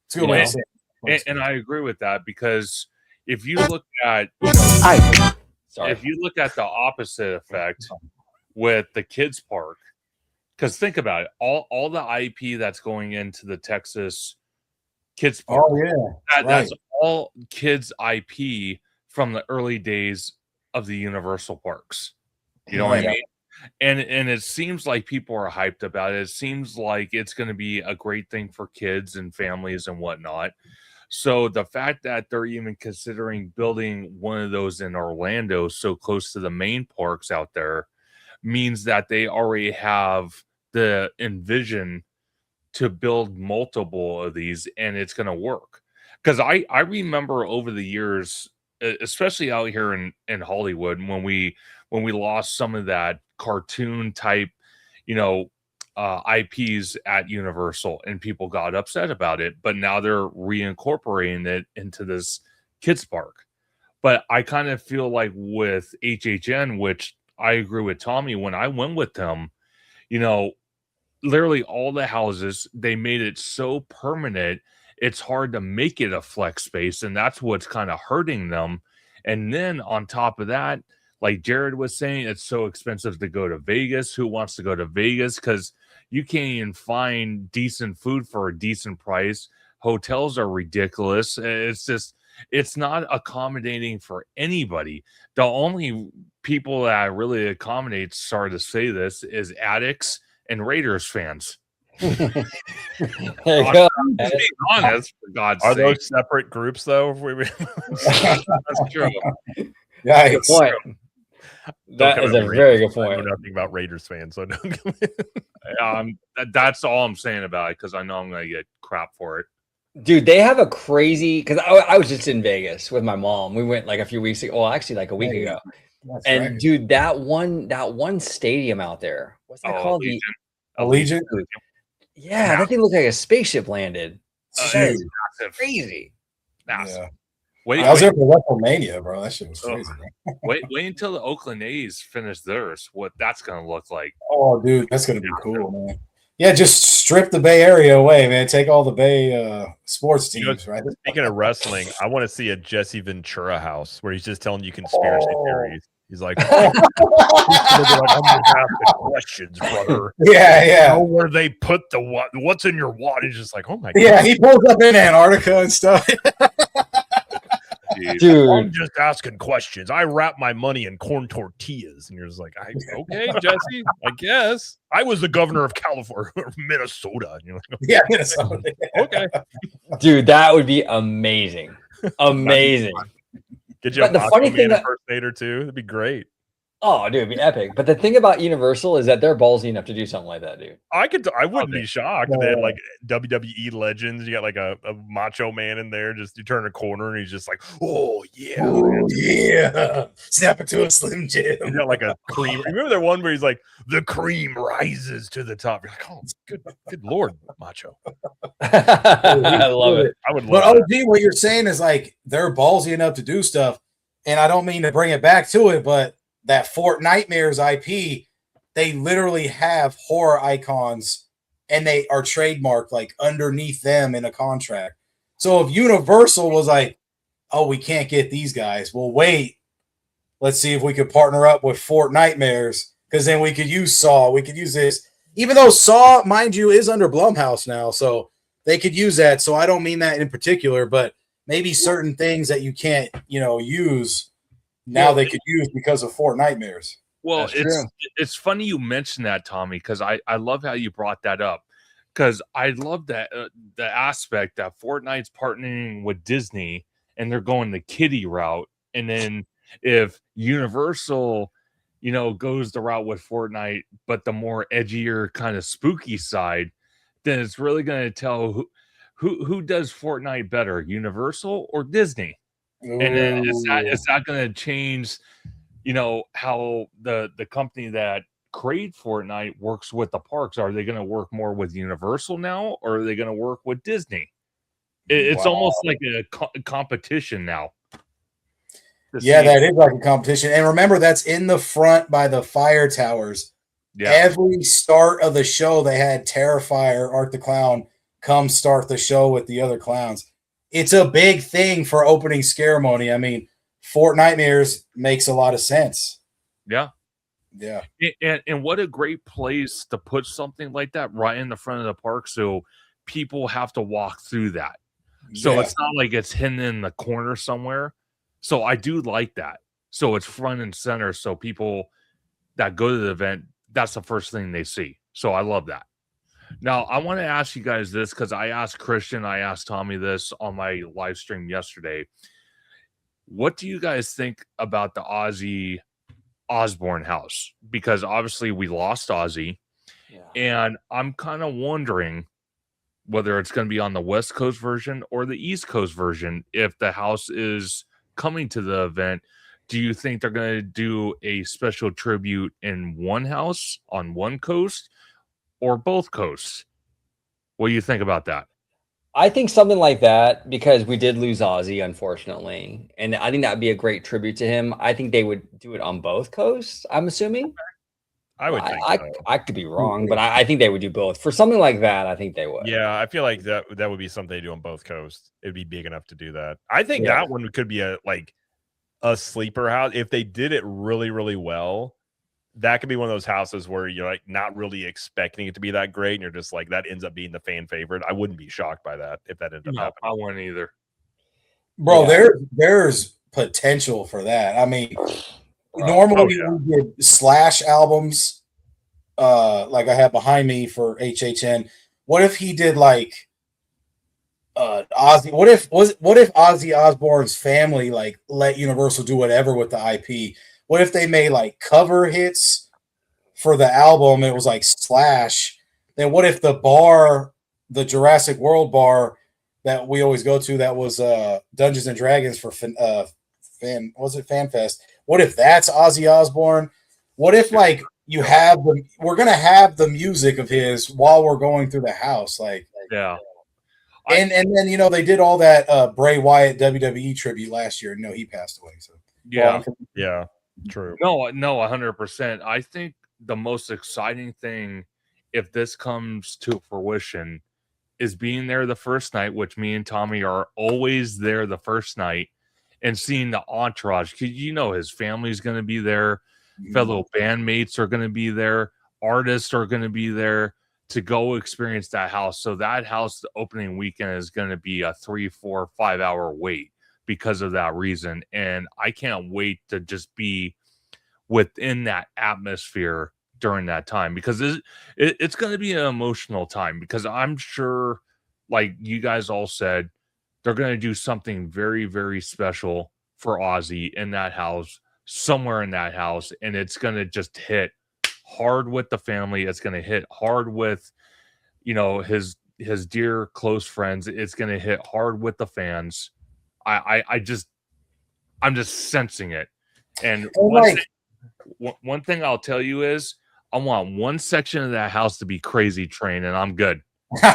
It's a good way to say it. And I agree with that, because if you look at if you look at the opposite effect with the kids park, because think about it, all the IP that's going into the Texas kids park, that's all kids IP from the early days of the Universal parks. You know what I mean? And it seems like people are hyped about it. It seems like it's going to be a great thing for kids and families and whatnot. So the fact that they're even considering building one of those in Orlando, so close to the main parks out there, means that they already have the envision to build multiple of these, and it's going to work. Because I remember over the years, especially out here in Hollywood, when we lost some of that cartoon type, IPs at Universal, and people got upset about it, but now they're reincorporating it into this kids park. But I kind of feel like with HHN, which I agree with Tommy, when I went with them, literally all the houses, they made it so permanent, it's hard to make it a flex space, and that's what's kind of hurting them. And then on top of that, like Jared was saying, it's so expensive to go to Vegas. Who wants to go to Vegas? Because you can't even find decent food for a decent price. Hotels are ridiculous. It's not accommodating for anybody. The only people that really accommodate, sorry to say this, is addicts and Raiders fans. There you go. Just being honest, for God's sake. Are those separate groups, though? That's true. Yeah, Good point. That is a very good point. I know nothing about Raiders fans, so don't. That's all I'm saying about it, because I know I'm going to get crap for it. Dude, they have a crazy, because I was just in Vegas with my mom. We went like a few weeks ago. Well, actually like a week ago. That's And right. dude, that one stadium out there, what's that called? Allegiant? Yeah, that thing looked like a spaceship landed. That is Massive. crazy. Massive. Yeah. Wait, I was there for WrestleMania, bro. That shit was crazy, bro. wait until the Oakland A's finish theirs. What that's going to look like. Oh, dude, that's going to be cool, man. Yeah, just strip the Bay Area away, man. Take all the Bay sports teams, right? Speaking of wrestling, I want to see a Jesse Ventura house where he's just telling you conspiracy theories. He's like, I'm just asking questions, brother. Yeah. Know where they put the what's in your water? He's just like, oh my god. Yeah, he pulls up in Antarctica and stuff. Dude, I'm just asking questions. I wrap my money in corn tortillas, and you're just like, okay, Jesse, I guess. I was the governor of California or Minnesota. And you're like, Yeah, Minnesota. okay. dude, that would be amazing. Amazing. Get you But the funny thing that- impersonator too. That'd be great. Oh, dude, it'd be epic. But the thing about Universal is that they're ballsy enough to do something like that, dude. I wouldn't be shocked. They had like WWE legends. You got like a macho man in there. Just you turn a corner and he's just like, oh yeah. Oh, yeah. Snap it to a Slim Jim. He's got like a cream. Remember that one where he's like, the cream rises to the top. You're like, oh, good Lord, macho. I love it. I would But love OG, what you're saying is like they're ballsy enough to do stuff. And I don't mean to bring it back to it, but that Fort Nightmares IP, they literally have horror icons and they are trademarked like underneath them in a contract. So if Universal was like, oh, we can't get these guys, well, wait, let's see if we could partner up with Fort Nightmares, because then we could use Saw. We could use this, even though Saw, mind you, is under Blumhouse now. So they could use that. So I don't mean that in particular, but maybe certain things that you can't, use now they could use because of Fort Nightmares. Well, That's it's funny you mentioned that, Tommy, because I love how you brought that up, because I love that the aspect that Fortnite's partnering with Disney and they're going the kiddie route, and then If Universal, goes the route with Fortnite, but the more edgier kind of spooky side, then it's really going to tell who does Fortnite better, Universal or Disney. And then is that going to change, how the company that create Fortnite works with the parks? Are they going to work more with Universal now, or are they going to work with Disney? It's almost like a competition now. Yeah, that is like a competition. And remember, that's in the front by the fire towers. Yeah. Every start of the show, they had Terrifier, Art the Clown, come start the show with the other clowns. It's a big thing for opening Scaremony. I mean, Fort Nightmares makes a lot of sense. Yeah. Yeah. And what a great place to put something like that right in the front of the park, so people have to walk through that. So it's not like it's hidden in the corner somewhere. So I do like that. So it's front and center. So people that go to the event, that's the first thing they see. So I love that. Now, I want to ask you guys this, because I asked Christian, I asked Tommy this on my live stream yesterday. What do you guys think about the Ozzy Osbourne house? Because obviously we lost Ozzy. Yeah. And I'm kind of wondering whether it's going to be on the West Coast version or the East Coast version. If the house is coming to the event, do you think they're going to do a special tribute in one house on one coast or both coasts? What do you think about that? I think something like that, because we did lose Ozzy, unfortunately, and I think that would be a great tribute to him. I think they would do it on both coasts, I'm assuming. I would think so. I could be wrong, but I think they would do both. For something like that, I think they would. Yeah, I feel like that would be something they do on both coasts. It'd be big enough to do that. I think that one could be a sleeper house. If they did it really, really well, that could be one of those houses where you're like not really expecting it to be that great, and you're just like, that ends up being the fan favorite. I wouldn't be shocked by that if that ended up happening. I wouldn't either. Bro, there's potential for that. I mean, normally we did Slash albums, like I have behind me for HHN. What if he did like Ozzy? What if Ozzy Osbourne's family like let Universal do whatever with the IP? What if they made like cover hits for the album? It was like Slash. Then what if the bar, the Jurassic World bar that we always go to, that was Dungeons and Dragons for FanFest? What if that's Ozzy Osbourne? What if like you have we're gonna have the music of his while we're going through the house, like and then they did all that Bray Wyatt WWE tribute last year. No, he passed away. So yeah. True. No, 100%. I think the most exciting thing, if this comes to fruition, is being there the first night, which me and Tommy are always there the first night, and seeing the entourage. Because his family's going to be there, fellow bandmates are going to be there, artists are going to be there to go experience that house. So that house, the opening weekend, is going to be a 3, 4, 5 hour wait because of that reason. And I can't wait to just be within that atmosphere during that time, because it's going to be an emotional time, because I'm sure, like you guys all said, they're going to do something very, very special for Ozzy in that house, somewhere in that house, and it's going to just hit hard with the family. It's going to hit hard with his dear close friends. It's going to hit hard with the fans. I'm just sensing it. And one thing I'll tell you is, I want one section of that house to be Crazy Train, and I'm good. Dude,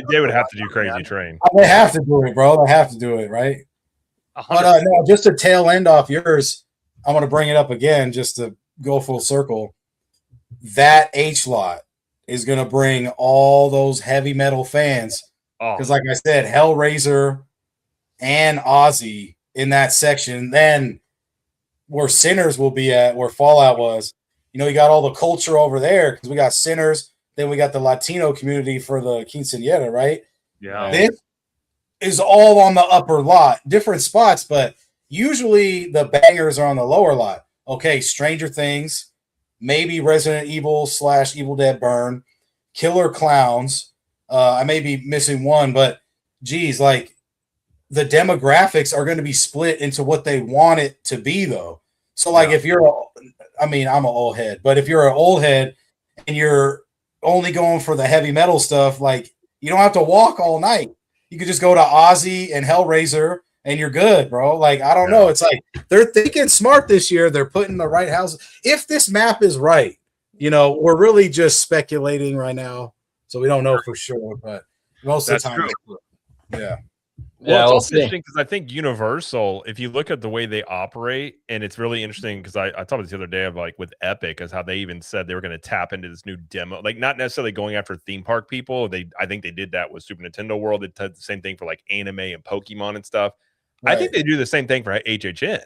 they would have to do Crazy Train. They have to do it, bro. They have to do it, right? But no, just to tail end off yours, I'm going to bring it up again just to go full circle. That H lot is going to bring all those heavy metal fans, because like I said, Hellraiser and Ozzy in that section. Then where Sinners will be at, where Fallout was, you got all the culture over there, because we got Sinners, then we got the Latino community for the quinceañera, right? Yeah. This is all on the upper lot, different spots, but usually the bangers are on the lower lot. Okay, Stranger Things, maybe Resident Evil / Evil Dead Burn, Killer Clowns. I may be missing one, but geez, like the demographics are going to be split into what they want it to be, though. So, like, if you're, I mean, I'm an old head, but if you're an old head and you're only going for the heavy metal stuff, like, you don't have to walk all night. You could just go to Ozzy and Hellraiser and you're good, bro. Like, I don't know. It's like they're thinking smart this year. They're putting the right houses. If this map is right, you know, we're really just speculating right now. So we don't know for sure, but most of the time, yeah. Well, it's we'll also see. interesting because I think Universal, if you look at the way they operate, and it's really interesting because I talked about this the other day of like with Epic, is how they even said they were going to tap into this new demo, like not necessarily going after theme park people. I think they did that with Super Nintendo World. They did the same thing for like anime and Pokemon and stuff. Right. I think they do the same thing for HHN. Yeah.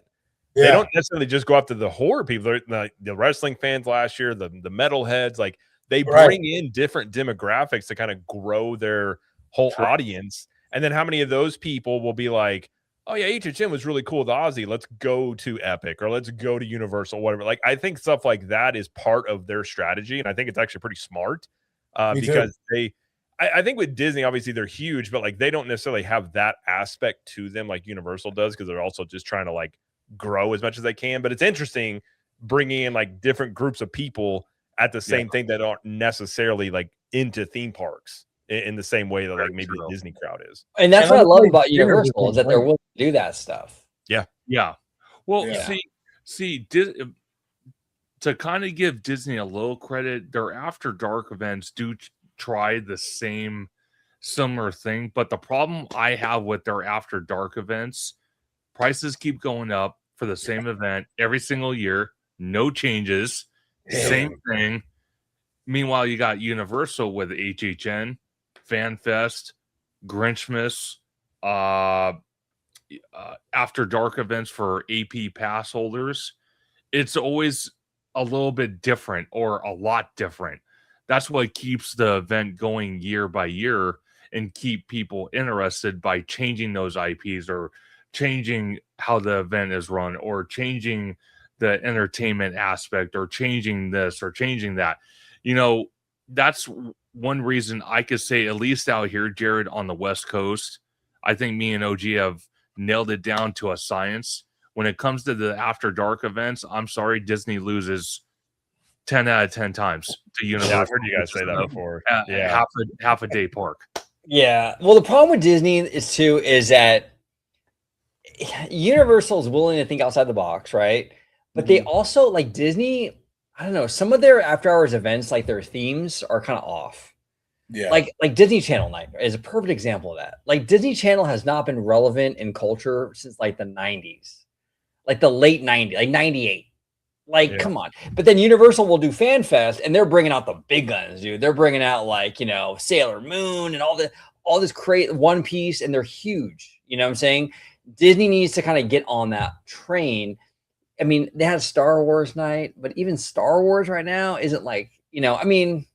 They don't necessarily just go after the horror people. The wrestling fans last year, the metal heads, like they bring in different demographics to kind of grow their whole audience. And then how many of those people will be like, oh, yeah, HHN was really cool with Ozzy. Let's go to Epic or let's go to Universal, whatever. Like, I think stuff like that is part of their strategy. And I think it's actually pretty smart because I think with Disney, obviously, they're huge, but like they don't necessarily have that aspect to them like Universal does because they're also just trying to like grow as much as they can. But it's interesting bringing in like different groups of people at the same thing that aren't necessarily like into theme parks in the same way that like maybe the Disney crowd is. And that's what I love about Universal is that they're willing to do that stuff. Yeah. Well, see, to kind of give Disney a little credit, their After Dark events do try the same similar thing. But the problem I have with their After Dark events, prices keep going up for the same event every single year. No changes. Same thing. Meanwhile, you got Universal with HHN, FanFest, Grinchmas, After Dark events for AP pass holders. It's always a little bit different or a lot different. That's what keeps the event going year by year and keep people interested by changing those IPs or changing how the event is run or changing the entertainment aspect or changing this or changing that. You know, that's one reason I could say, at least out here, Jared, on the West Coast, I think me and OG have nailed it down to a science. When it comes to the After Dark events, I'm sorry, Disney loses 10 out of 10 times to Universal. Yeah, I've heard you guys say that before. Half a day park. Yeah. Well, the problem with Disney is that Universal is willing to think outside the box, right? But they also, like Disney, I don't know, some of their after hours events, like their themes are kind of off. Yeah. Like Disney Channel night is a perfect example of that. Like Disney Channel has not been relevant in culture since like the 90s, like the late 90s, like 98. Like, come on. But then Universal will do Fan Fest and they're bringing out the big guns, dude. They're bringing out like, you know, Sailor Moon and all this great One Piece, and they're huge. You know what I'm saying? Disney needs to kind of get on that train. I mean, they had Star Wars night, but even Star Wars right now isn't like, you know, I mean,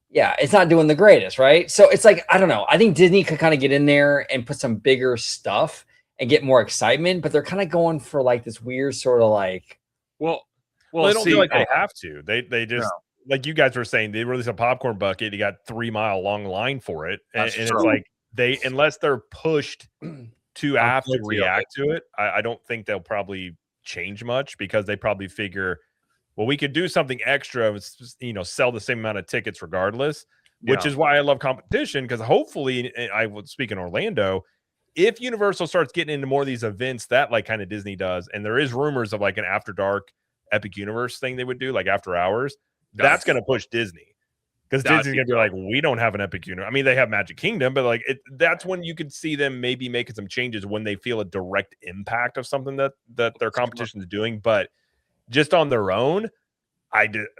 yeah, it's not doing the greatest, right? So it's like, I don't know. I think Disney could kind of get in there and put some bigger stuff and get more excitement, but they're kind of going for like this weird sort of like, well, they don't feel like they have to. They just like you guys were saying, they release a popcorn bucket. You got 3 mile long line for it, and it's like unless they're pushed to have to react to it, I don't think they'll probably change much because they probably figure, well, we could do something extra, you know, sell the same amount of tickets regardless, which is why I love competition, because hopefully, I would speak in Orlando, if Universal starts getting into more of these events that like kind of Disney does, and there is rumors of like an After Dark Epic Universe thing they would do like after hours, that's going to push Disney, because Disney's going to be like, we don't have an Epic Universe. I mean, they have Magic Kingdom, but like that's when you could see them maybe making some changes when they feel a direct impact of something that their competition is doing. But just on their own,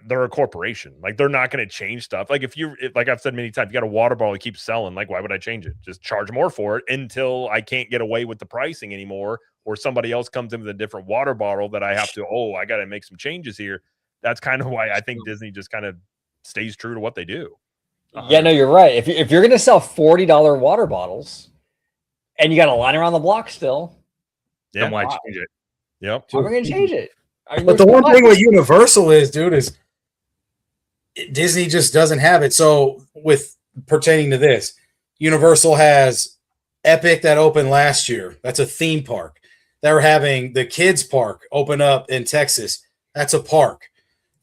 they're a corporation. Like they're not going to change stuff. Like like I've said many times, you got a water bottle that keeps selling. Like, why would I change it? Just charge more for it until I can't get away with the pricing anymore, or somebody else comes in with a different water bottle that I have to, I got to make some changes here. That's kind of why I think Disney just kind of stays true to what they do. Yeah, no, you're right. If you're going to sell $40 water bottles and you got a line around the block still, then why change it? Yep. How are we going to change it? But the one thing with Universal is, dude, is Disney just doesn't have it. So with pertaining to this, Universal has Epic that opened last year. That's a theme park. They're having the kids park open up in Texas. That's a park.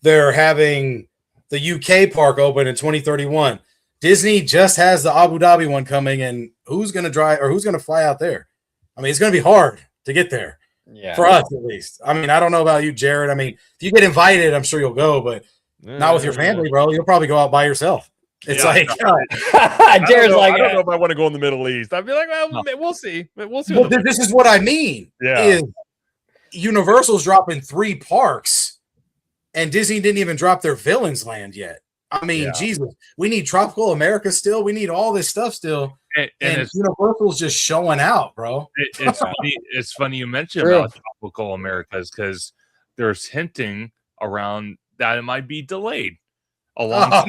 They're having the UK park open in 2031. Disney just has the Abu Dhabi one coming, and who's going to drive or who's going to fly out there? I mean, it's going to be hard to get there. Yeah. For us, at least. I mean, I don't know about you, Jared. I mean, if you get invited, I'm sure you'll go, but not with your family, bro. You'll probably go out by yourself. It's like Jared's like, I don't know if I want to go in the Middle East. I'd be like, well, we'll see. We'll see. Well, this is what I mean. Yeah. Is Universal's dropping 3 parks, and Disney didn't even drop their Villains Land yet. I mean, Jesus, we need Tropical America still. We need all this stuff still. And Universal's just showing out, bro. It's funny you mentioned about Tropical Americas because there's hinting around that it might be delayed alongside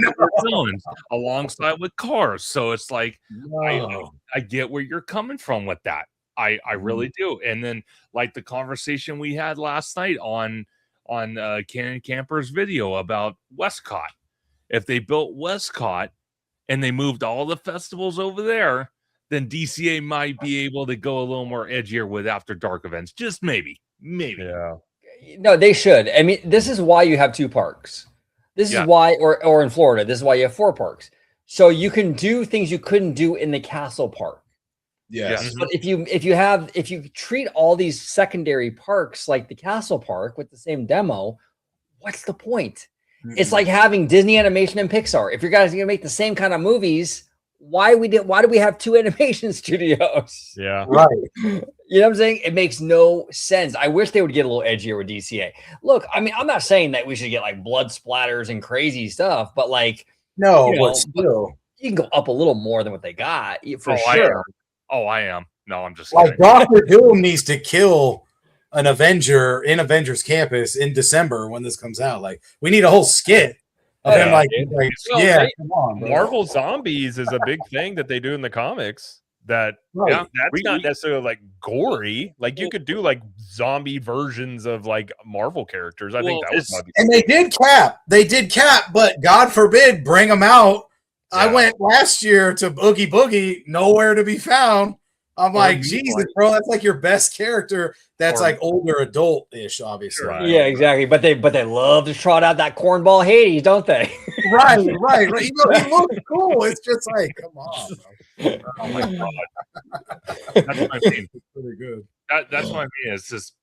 with Cars. So it's like I get where you're coming from with that. I really do. And then like the conversation we had last night on Cannon Camper's video about Westcott. If they built Westcott and they moved all the festivals over there, then DCA might be able to go a little more edgier with After Dark events. Just maybe. Yeah. No, they should. I mean, this is why you have 2 parks. This is why, or in Florida, this is why you have 4 parks. So you can do things you couldn't do in the Castle Park. Yes. But if you treat all these secondary parks like the Castle Park with the same demo, what's the point? It's like having Disney Animation and Pixar. If you guys are gonna make the same kind of movies, why do we have 2 animation studios? Yeah, right. You know what I'm saying? It makes no sense. I wish they would get a little edgier with DCA. Look, I mean, I'm not saying that we should get like blood splatters and crazy stuff, but like, but still, you can go up a little more than what they got for sure. I am. No, I'm just like Dr. Doom needs to kill an Avenger in Avengers Campus in December when this comes out. Like, we need a whole skit of him. Come on, bro. Marvel Zombies is a big thing that they do in the comics. That's not necessarily like gory. Like you could do like zombie versions of like Marvel characters. I think that was and they did Cap, but God forbid bring them out. Yeah. I went last year to Oogie Boogie, nowhere to be found. I'm like, Jesus, bro, that's like your best character. That's like older adult-ish, obviously. Right. Yeah, exactly. But they love to trot out that cornball Hades, don't they? right. You know, he looks cool. It's just like, come on, bro. Oh my God. That's what I mean. It's pretty good. That's what I mean. It's just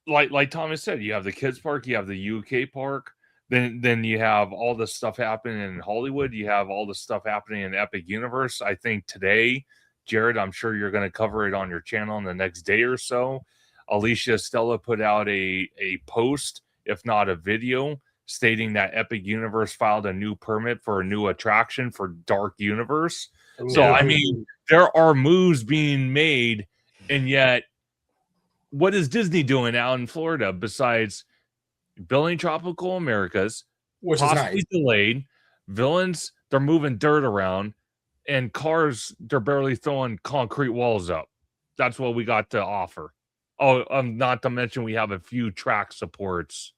like Thomas said, you have the kids park, you have the UK park, then you have all this stuff happening in Hollywood, you have all the stuff happening in Epic Universe. I think today, Jared, I'm sure you're going to cover it on your channel in the next day or so. Alicia Stella put out a post, if not a video, stating that Epic Universe filed a new permit for a new attraction for Dark Universe. So, I mean, there are moves being made, and yet what is Disney doing out in Florida besides building Tropical Americas, which possibly is delayed, Villains, they're moving dirt around, and Cars, they're barely throwing concrete walls up. That's what we got to offer. Oh, not to mention we have a few track supports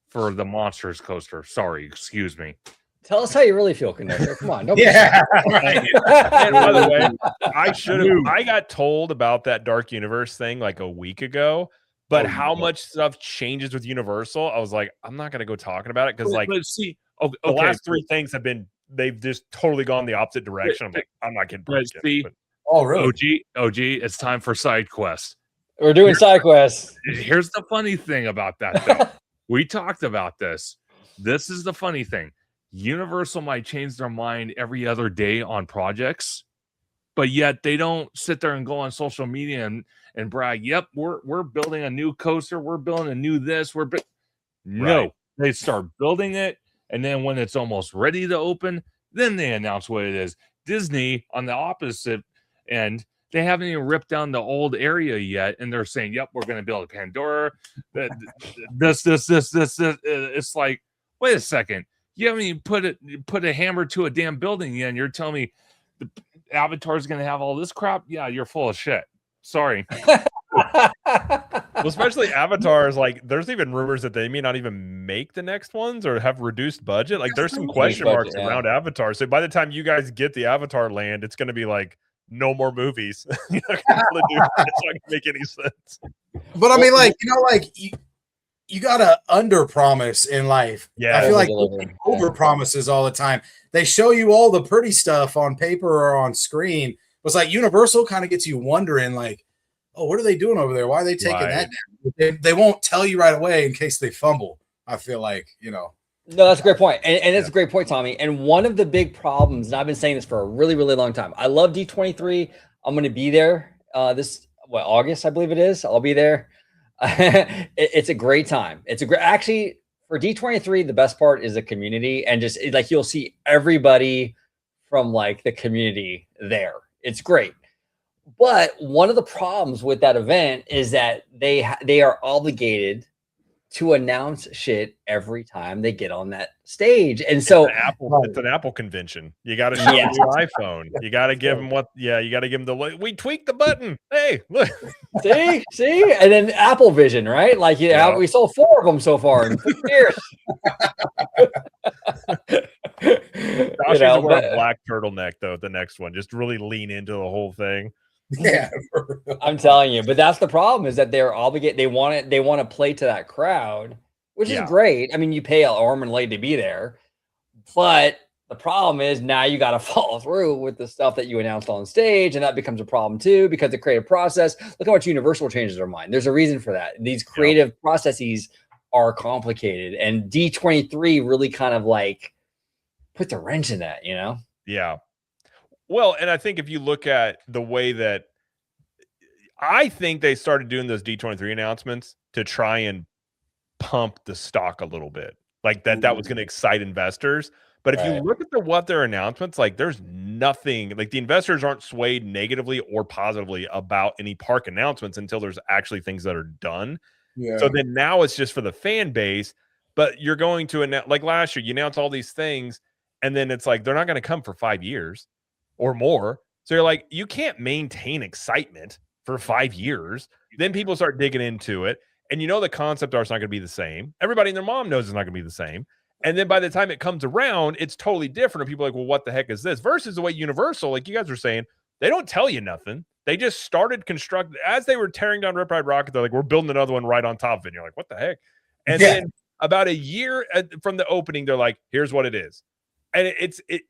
for the Monsters coaster. Sorry, excuse me. Tell us how you really feel, Conductor. Come on. Yeah. And by the way, I got told about that Dark Universe thing like a week ago, but how much stuff changes with Universal, I was like, I'm not going to go talking about it because the last 3 things have been, they've just totally gone the opposite direction. I'm like, I'm not getting Oh, really? OG, it's time for side quest. We're doing side quests. Here's the funny thing about that, though. We talked about this. This is the funny thing. Universal might change their mind every other day on projects, but yet they don't sit there and go on social media and brag, yep, we're building a new coaster, we're building a new this, no, they start building it, and then when it's almost ready to open, then they announce what it is. Disney, on the opposite end, they haven't even ripped down the old area yet, and they're saying, yep, we're going to build a Pandora, this. It's like, wait a second. You haven't even put a hammer to a damn building yet, and you're telling me the Avatar's going to have all this crap? Yeah, you're full of shit. Sorry. Well, especially Avatar is like, there's even rumors that they may not even make the next ones or have reduced budget. Like, there's some question marks around Avatar. So by the time you guys get the Avatar land, it's going to be like no more movies. You're not gonna be able to do that. It's not gonna make any sense. But I mean, like, you gotta under promise in life. Yeah, I feel like over-deliver. over promises all the time. They show you all the pretty stuff on paper or on screen. It's like Universal kind of gets you wondering, like, oh, what are they doing over there? Why are they taking that down? They won't tell you right away in case they fumble. I feel like, No, that's a great point. And it's a great point, Tommy. And one of the big problems, and I've been saying this for a really, really long time. I love D23. I'm going to be there August, I believe it is. I'll be there. It's a great time. It's a great, actually, for D23, the best part is the community, and just like you'll see everybody from like the community there. It's great. But one of the problems with that event is that they are obligated to announce shit every time they get on that stage. And so it's an Apple convention. You got to show the new iPhone. You got to give them you got to give them we tweaked the button. Hey, look. see? And then Apple Vision, right? Like, we sold 4 of them so far in 4 years. Josh needs to wear a black turtleneck though. The next one, just really lean into the whole thing. Yeah, I'm telling you. But that's the problem, is that they're obligated. They want to play to that crowd, which is great. I mean, you pay an arm and leg to be there, but the problem is now you got to follow through with the stuff that you announced on stage, and that becomes a problem too, because the creative process. Look how much Universal changes their mind. There's a reason for that. These creative processes are complicated, and D23 really kind of like put the wrench in that, Yeah. Well, and I think if you look at the way that I think they started doing those D23 announcements to try and pump the stock a little bit, like that was going to excite investors. But if you look at what their announcements, like there's nothing, like the investors aren't swayed negatively or positively about any park announcements until there's actually things that are done. Yeah. So then now it's just for the fan base, but you're going to announce, like last year, you announce all these things, and then it's like they're not going to come for 5 years or more. So you're like, you can't maintain excitement for 5 years. Then people start digging into it, and the concept art's not going to be the same. Everybody and their mom knows it's not going to be the same. And then by the time it comes around, it's totally different. And people are like, well, what the heck is this? Versus the way Universal, like you guys were saying, they don't tell you nothing. They just started constructing as they were tearing down Rip Ride Rocket. They're like, we're building another one right on top of it. And you're like, what the heck? And then about a year from the opening, they're like, here's what it is. And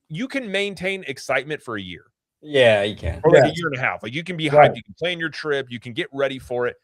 you can maintain excitement for a year. Yeah, you can. Or like a year and a half. Like you can be hyped. You can plan your trip. You can get ready for it.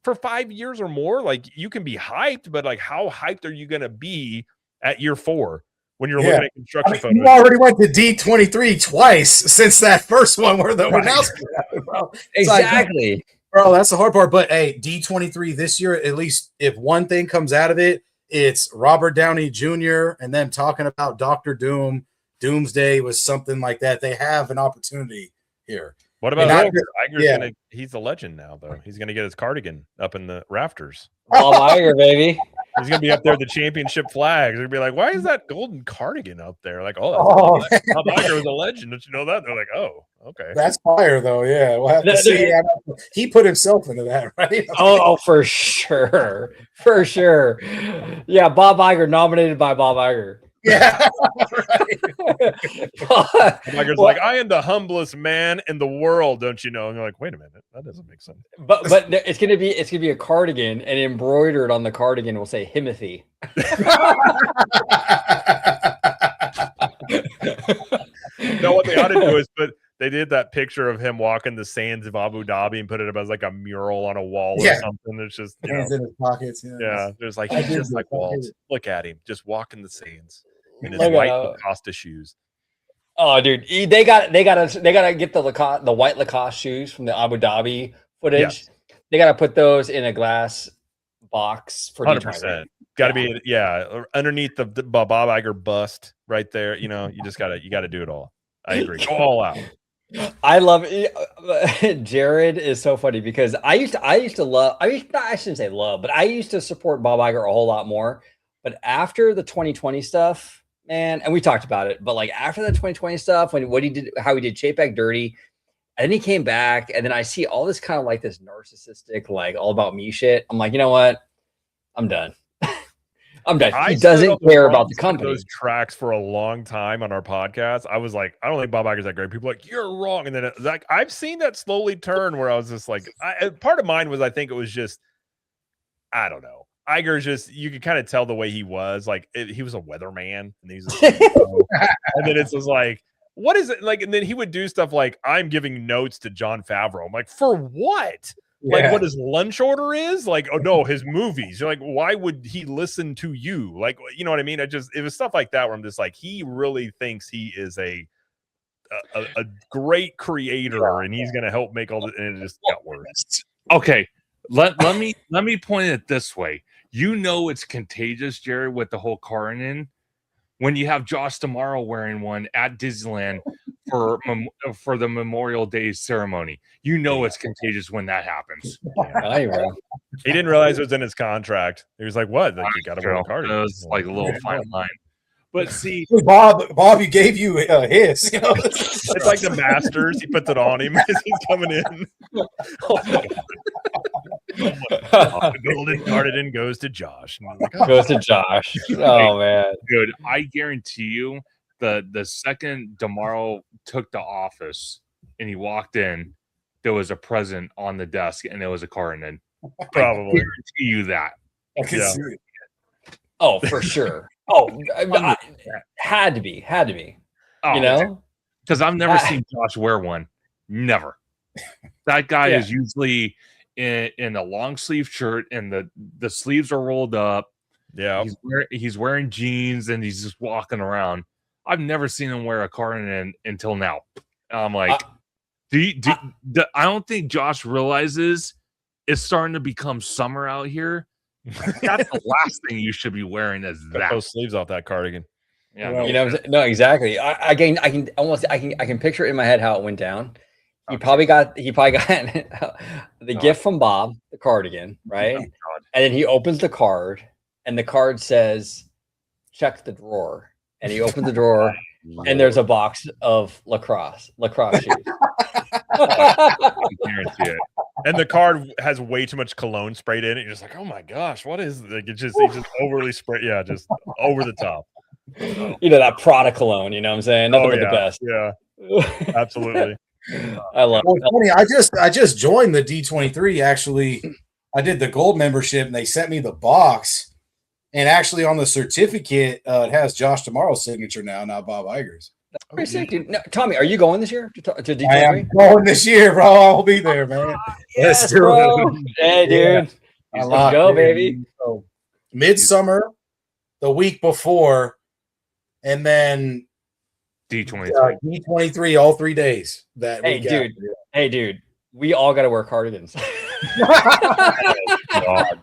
For 5 years or more, like you can be hyped, but like how hyped are you going to be at year 4 when you're looking at construction photos? You already went to D23 twice since that first one where the announcement happened, bro. Exactly. Like, bro, that's the hard part. But hey, D23 this year, at least if one thing comes out of it, it's Robert Downey Jr. and them talking about Dr. Doom. Doomsday was something like that. They have an opportunity here. What about Iger's he's a legend now, though. He's going to get his cardigan up in the rafters. Bob Iger, baby. He's going to be up there with the championship flags. They're going to be like, why is that golden cardigan up there? Like, Bob Iger was a legend. Don't you know that? They're like, oh, okay. That's fire, though. Yeah, we'll have to see. He put himself into that, right? Oh, for sure. For sure. Yeah, Bob Iger, nominated by Bob Iger. Yeah. Iger's like, I am the humblest man in the world, don't you know? And they're like, wait a minute, that doesn't make sense. But it's gonna be a cardigan, and embroidered on the cardigan will say Himothy. No, what they ought to do is they did that picture of him walking the sands of Abu Dhabi and put it up as like a mural on a wall or something. It's just hands in his pockets. Yeah, there's like he's just like Walt. Look at him, just walking the sands in his white Lacoste shoes. Oh, dude, they gotta get the white Lacoste shoes from the Abu Dhabi footage. Yes. They gotta put those in a glass box for 100%. Got to be underneath the Bob Iger bust right there. You just gotta do it all. I agree. Go all out. I love it. Jared is so funny because I used to love. I shouldn't say love, but I used to support Bob Iger a whole lot more. But after the 2020 stuff, man, and we talked about it, but like after the 2020 stuff, how he did Chapek dirty, and then he came back, and then I see all this kind of like this narcissistic, like all about me shit. I'm like, you know what? I'm done. I'm done. I He stood doesn't on the care wrong about the side of company. those tracks for a long time on our podcast. I was like, I don't think Bob Iger's that great. People are like, you're wrong. And then like I've seen that slowly turn where I was just like, part of mine was I think it was just, I don't know. Iger's just, you could kind of tell the way he was. Like he was a weatherman, and he's just like, and then it's just like, what is it like? And then he would do stuff like, I'm giving notes to Jon Favreau. I'm like, for what? Like what his lunch order is? Like, oh no, his movies. You're like, why would he listen to you? Like, you know what I mean? It was stuff like that where I'm just like, he really thinks he is a great creator, and he's gonna help make all the, and it just got worse. Okay, let me point it this way. You know it's contagious, Jared, with the whole Cardigans when you have Josh tomorrow wearing one at Disneyland for the Memorial Day ceremony. You know it's contagious when that happens. He didn't realize it was in his contract. He was like, "What? Like you got to wear a cardigan?" It was like a little fine line. But see, Bob, he gave you his. You know? It's like the Masters. He puts it on him as he's coming in. The golden cardigan goes to Josh. Goes to Josh. Oh man, dude, I guarantee you, the second DeMauro took the office and he walked in, there was a present on the desk and it was a cardigan. Probably. I guarantee you that. Yeah. Oh, for sure. Oh, had to be. Oh, you know, because I've never seen Josh wear one. Never. That guy is usually in a long sleeve shirt and the sleeves are rolled up. Yeah, he's wearing jeans and he's just walking around. I've never seen him wear a cardigan until now. I'm like, I don't think Josh realizes it's starting to become summer out here. That's the last thing you should be wearing is that. Those sleeves off that cardigan. Yeah, right. You know, no, exactly. I can picture it in my head how it went down. He probably got the gift from Bob, the cardigan, right? And then he opens the card, and the card says, "Check the drawer." And he opens the drawer, and there's a box of lacrosse shoes. I guarantee it. And the card has way too much cologne sprayed in it. You're just like, oh my gosh, what is like? It's just overly sprayed. Yeah, just over the top. You know, that Prada cologne. You know what I'm saying? Nothing but the best. Yeah, absolutely. I love it. Funny, I just joined the D23. Actually, I did the gold membership, and they sent me the box. And actually, on the certificate, it has Josh Tomorrow's signature now, not Bob Iger's. That's pretty sick, dude. No, Tommy, are you going this year to D23? I am going this year, bro. I'll be there, man. Yes, bro. Hey, dude. Let's go, baby. So, midsummer, the week before, and then D23. D23 all 3 days. Hey, dude. We all got to wear cardigans. It's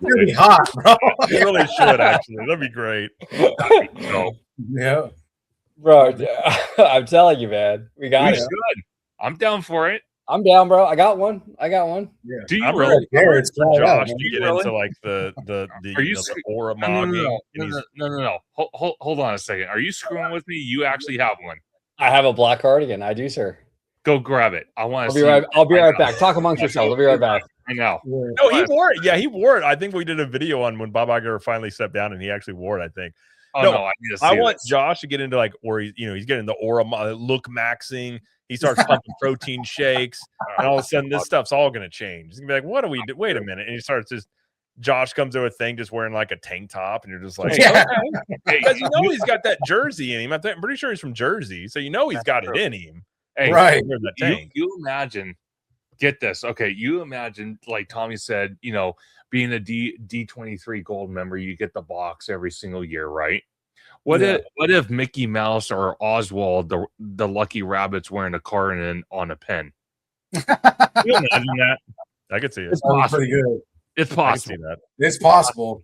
gonna be hot, bro. You really should, actually. That'd be great. Yeah. Bro, I'm telling you, man. We got it. Good. I'm down for it. I'm down, bro. I got one. Yeah. Do you I'm really? Josh, to get into like the Are you the aura No. Hold on a second. Are you screwing with me? You actually have one. I have a black cardigan. I do, sir. Go grab it. I want to see. I'll be right back. Talk amongst yourselves. I'll be right back. I know. No, he wore it. Yeah, he wore it. I think we did a video on when Bob Iger finally stepped down, and he actually wore it, I think. Oh, no, I need to see I want this. Josh to get into like where he's getting the aura look maxing. He starts pumping protein shakes, and all of a sudden this stuff's all going to change. He's gonna be like, "What do we do? Wait a minute!" And he starts just. Josh comes to a thing just wearing like a tank top, and you're just like, yeah. Because you know he's got that Jersey in him. I'm pretty sure he's from Jersey, so you know he's got it in him. Hey, right? You imagine. Get this, okay? You imagine, like Tommy said, being a D23 gold member, you get the box every single year, right? What if Mickey Mouse or Oswald, the Lucky Rabbit's wearing a cardigan on a pen? Can you imagine that? I could see it. It's possible. Pretty good. It's possible. That. It's possible.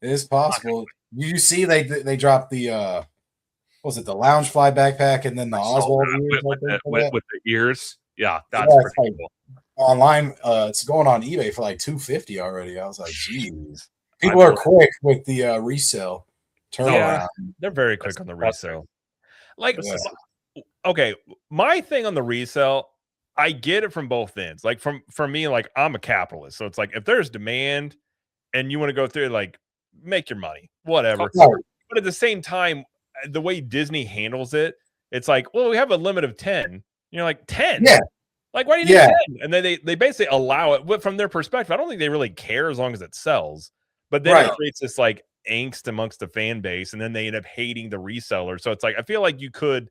It's possible. You see, they dropped the was it the Loungefly backpack and then the Oswald with the ears? Yeah, that's pretty cool. Online, it's going on eBay for like $250 already. I was like, geez. People are quick with the resale turnaround. Yeah, they're very quick on the resale. Like, okay, my thing on the resale, I get it from both ends. Like from me, like I'm a capitalist, so it's like if there's demand and you want to go through, like make your money, whatever. Right. But at the same time, the way Disney handles it, it's like, well, we have a limit of 10. You're like 10. Yeah. Like, why do you need 10? And then they basically allow it. But from their perspective, I don't think they really care as long as it sells. But then it creates this like angst amongst the fan base, and then they end up hating the reseller. So it's like, I feel like you could,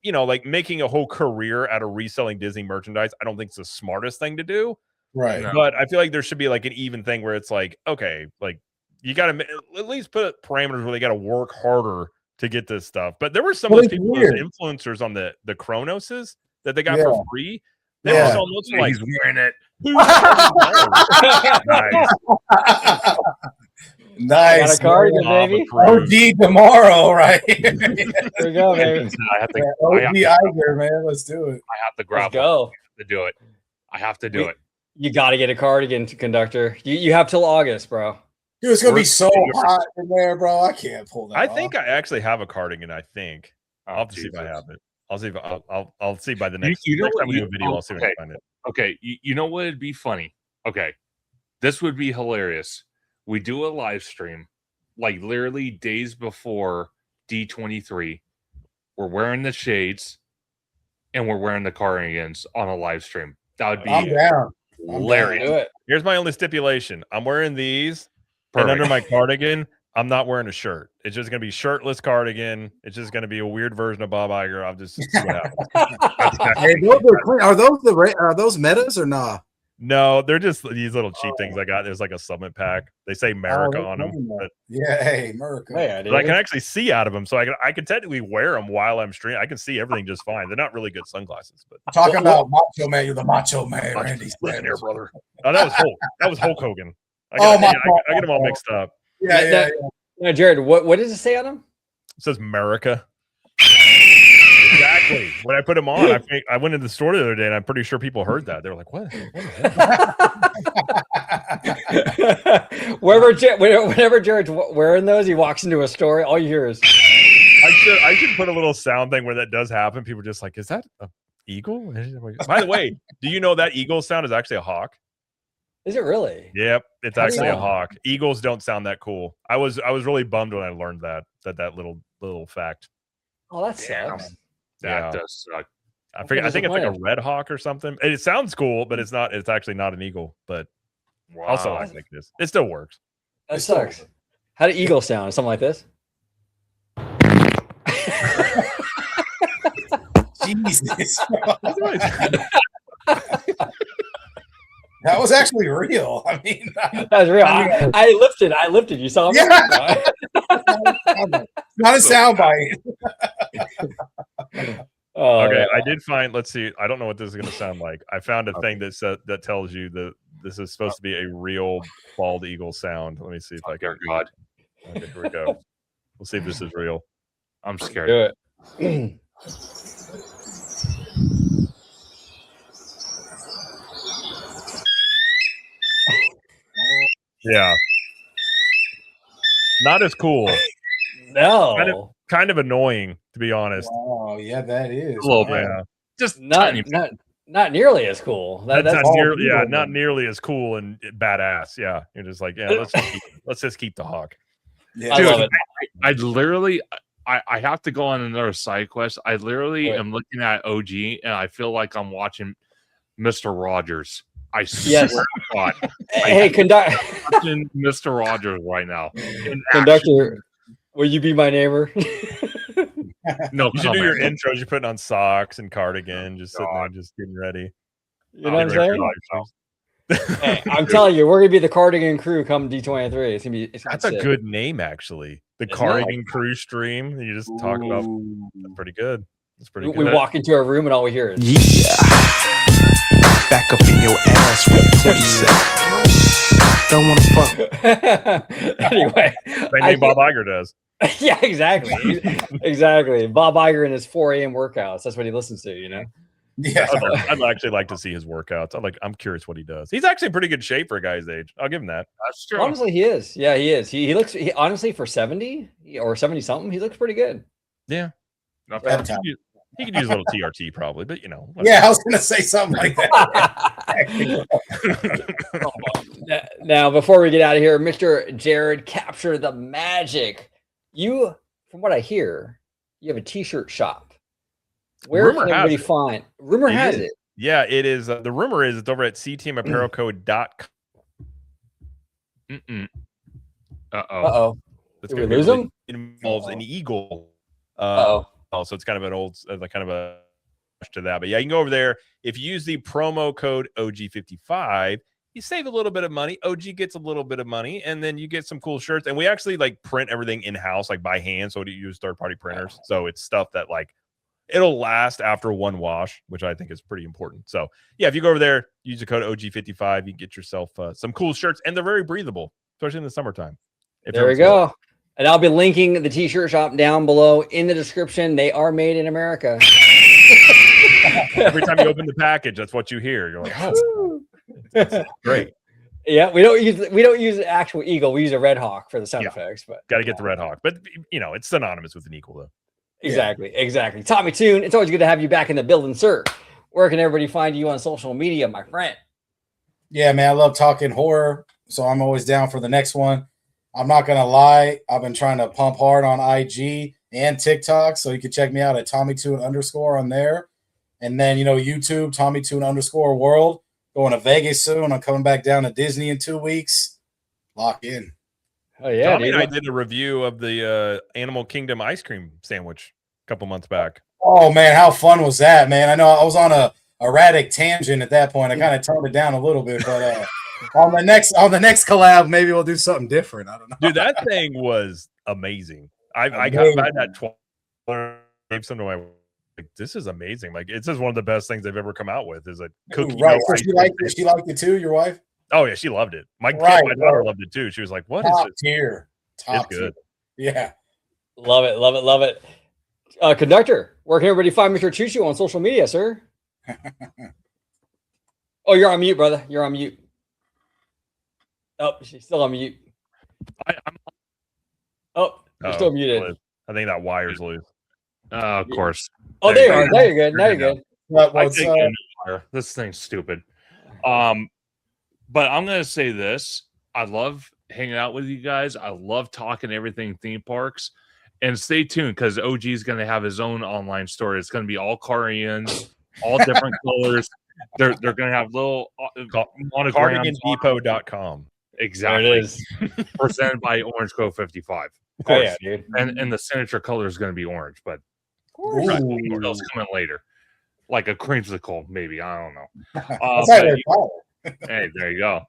you know, like making a whole career out of reselling Disney merchandise, I don't think it's the smartest thing to do. Right. But I feel like there should be like an even thing where it's like, okay, like you got to at least put parameters where they got to work harder to get this stuff. But there were some of those people, those influencers on the Chronoses that they got for free. They were selling those for like, he's wearing it. Nice. Got a cardigan, baby. OG tomorrow, right? There we go, baby. I have to, OG Iger, man. Let's do it. I have to grab. Let's go. I have to do it. I have to do it. You got to get a cardigan, conductor. You have till August, bro. Dude, it's gonna be so hot in there, bro. I can't pull that. I think I actually have a cardigan. I think I'll have to see if I have it. I'll see if I'll see by the next, next time we do a video. I'll see if I can find it. Okay, you know what would be funny? Okay, this would be hilarious. We do a live stream, like literally days before D23. We're wearing the shades, and we're wearing the cardigans on a live stream. That would be hilarious. Here's my only stipulation: I'm wearing these, and under my cardigan, I'm not wearing a shirt. It's just gonna be shirtless cardigan. It's just gonna be a weird version of Bob Iger. I'll just see what happens. Hey, are those metas or not? No, they're just these little cheap things I got. There's like a summit pack. They say America on them. But, hey, America. But I can actually see out of them, so I can technically wear them while I'm streaming. I can see everything just fine. They're not really good sunglasses, but talking about Macho Man, you're the Macho Man, Randy. Listen here, brother. Oh, that was Hulk. That was Hulk Hogan. I get them all mixed up. Yeah. Now, Jared, what does it say on them? It says America. Exactly. When I put them on, I went into the store the other day, and I'm pretty sure people heard that. They were like, "What? Whenever Jared's wearing those, he walks into a store. All you hear is. I should put a little sound thing where that does happen. People are just like, "Is that a eagle?" By the way, do you know that eagle sound is actually a hawk? Is it really? Yep, it's actually a hawk. Eagles don't sound that cool. I was really bummed when I learned that little fact. Oh, that sucks. That does suck. I forget. I think it's like a red hawk or something. It sounds cool, but it's not. It's actually not an eagle. But also, I think it still works. That sucks. How do eagles sound? Something like this. Jesus. That was actually real. I mean, that was real. I lifted. You saw me? Yeah. Not a soundbite. Okay, I did find. Let's see. I don't know what this is going to sound like. I found a thing that tells you that this is supposed to be a real bald eagle sound. Let me see if I can. God. Okay, here we go. We'll see if this is real. I'm scared. Do it. Yeah. Not as cool. No. Kind of annoying, to be honest. Oh, yeah, that is. A little bit. Yeah. Just not nearly as cool. That's not nearly as cool and badass. Yeah. You're just like, yeah, let's just keep the hawk. Yeah. I love it. I literally I have to go on another side quest. I literally am looking at OG and I feel like I'm watching Mr. Rogers. I swear to God. Hey, conductor. Mr. Rogers right now. Conductor, will you be my neighbor? No, you should do your intros. You're putting on socks and cardigan, just sitting there, just getting ready. You know what I'm saying? Hey, I'm telling you, we're gonna be the Cardigan crew come D23. It's gonna be. That's a good name, actually. The Cardigan crew stream. You just talk about. That's pretty good. That's pretty good. We walk into a room and all we hear is. Yeah. Back up in your ass with don't want to fuck. Anyway, same thing Bob Iger does. Yeah, exactly. Exactly. Bob Iger and his 4 a.m. workouts. That's what he listens to, you know? Yeah. I'd actually like to see his workouts. I'm curious what he does. He's actually in pretty good shape for a guy's age. I'll give him that. That's true. Honestly, he is. Yeah, he is. He looks, honestly, for 70 or 70 something, he looks pretty good. Yeah. Not bad. He could use a little TRT probably, but you know. Yeah, I was going to say something like that. Now, before we get out of here, Mr. Jared, capture the magic. You, from what I hear, you have a T-shirt shop. Where can everybody find? Rumor has it. Yeah, it is. The rumor is it's over at CTMAPPARELcode.com. Uh-oh. Did we lose them? It involves an eagle. So it's kind of an old, kind of a to that. But yeah, you can go over there. If you use the promo code OG55, you save a little bit of money. OG gets a little bit of money, and then you get some cool shirts. And we actually like print everything in house, like by hand. So we use third-party printers. So it's stuff that like it'll last after one wash, which I think is pretty important. So yeah, if you go over there, use the code OG55, you can get yourself some cool shirts, and they're very breathable, especially in the summertime. There we go. And I'll be linking the T-shirt shop down below in the description. They are made in America. Every time you open the package, that's what you hear. You're like, oh, that's great. Yeah, we don't use the actual eagle. We use a red hawk for the sound effects. But got to get the red hawk. But it's synonymous with an eagle, though. Exactly. Tommy Tune, it's always good to have you back in the building, sir. Where can everybody find you on social media, my friend? Yeah, man, I love talking horror, so I'm always down for the next one. I'm not gonna lie, I've been trying to pump hard on IG and TikTok, so you can check me out at TommyTune_ on there. And then, YouTube, TommyTune_world. Going to Vegas soon. I'm coming back down to Disney in 2 weeks. Lock in. Oh, yeah. Tommy and I did a review of the Animal Kingdom ice cream sandwich a couple months back. Oh, man, how fun was that, man? I know I was on a erratic tangent at that point. I kind of toned it down a little bit, but on the next collab, maybe we'll do something different. I don't know. Dude, that thing was amazing. I got that 12. Gave some to my. This is amazing. Like, it's just one of the best things they've ever come out with. Is a cookie. Right. So she liked it too. Your wife? Oh yeah, she loved it. My daughter loved it too. She was like, "What is this?" Top tier. Yeah. Love it. Conductor, where can everybody find Mr. Choo Choo on social media, sir? Oh, you're on mute, brother. You're on mute. Oh, she's still on mute. You're still muted. I think that wire's loose. Of course. Oh, there you are. Now you're good. Now you're good. This thing's stupid. But I'm gonna say this: I love hanging out with you guys. I love talking everything theme parks. And stay tuned because OG is gonna have his own online store. It's gonna be all Cardigans, all different colors. They're gonna have little CardiganDepot.com. Exactly. There it is. Presented by Orange Co 55. Of Oh, course. yeah, dude. And the signature color is going to be orange, but those coming later, like a creamsicle, maybe. I don't know. Hey, there you go.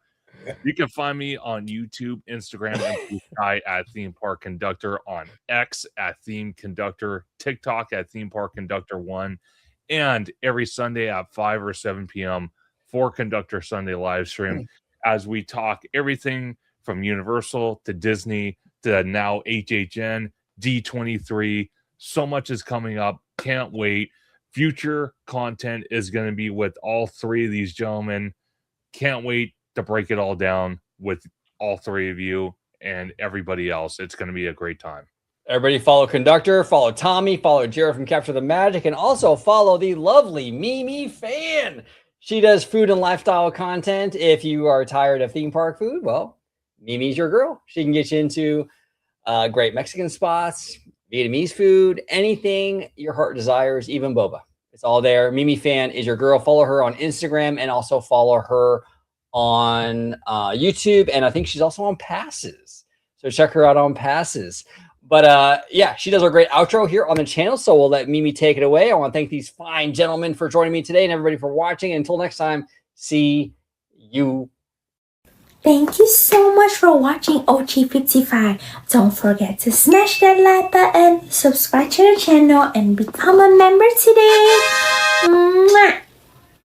You can find me on YouTube, Instagram, and at Theme Park Conductor, on X at Theme Conductor, TikTok at Theme Park Conductor 1, and every Sunday at 5 or 7 p.m. for Conductor Sunday live stream as we talk everything from Universal to Disney to now HHN, D23. So much is coming up. Can't wait. Future content is going to be with all three of these gentlemen. Can't wait to break it all down with all three of you and everybody else. It's going to be a great time. Everybody follow Conductor, follow Tommy, follow Jared from Capture the Magic, and also follow the lovely Mimi Fan. She does food and lifestyle content. If you are tired of theme park food, well, Mimi's your girl. She can get you into great Mexican spots, Vietnamese food, anything your heart desires, even boba. It's all there. Mimi Fan is your girl. Follow her on Instagram and also follow her on YouTube. And I think she's also on Passes. So check her out on Passes. But yeah, she does a great outro here on the channel. So we'll let Mimi take it away. I want to thank these fine gentlemen for joining me today and everybody for watching. And until next time, see you. Thank you so much for watching OG55. Don't forget to smash that like button, subscribe to the channel, and become a member today. Mwah!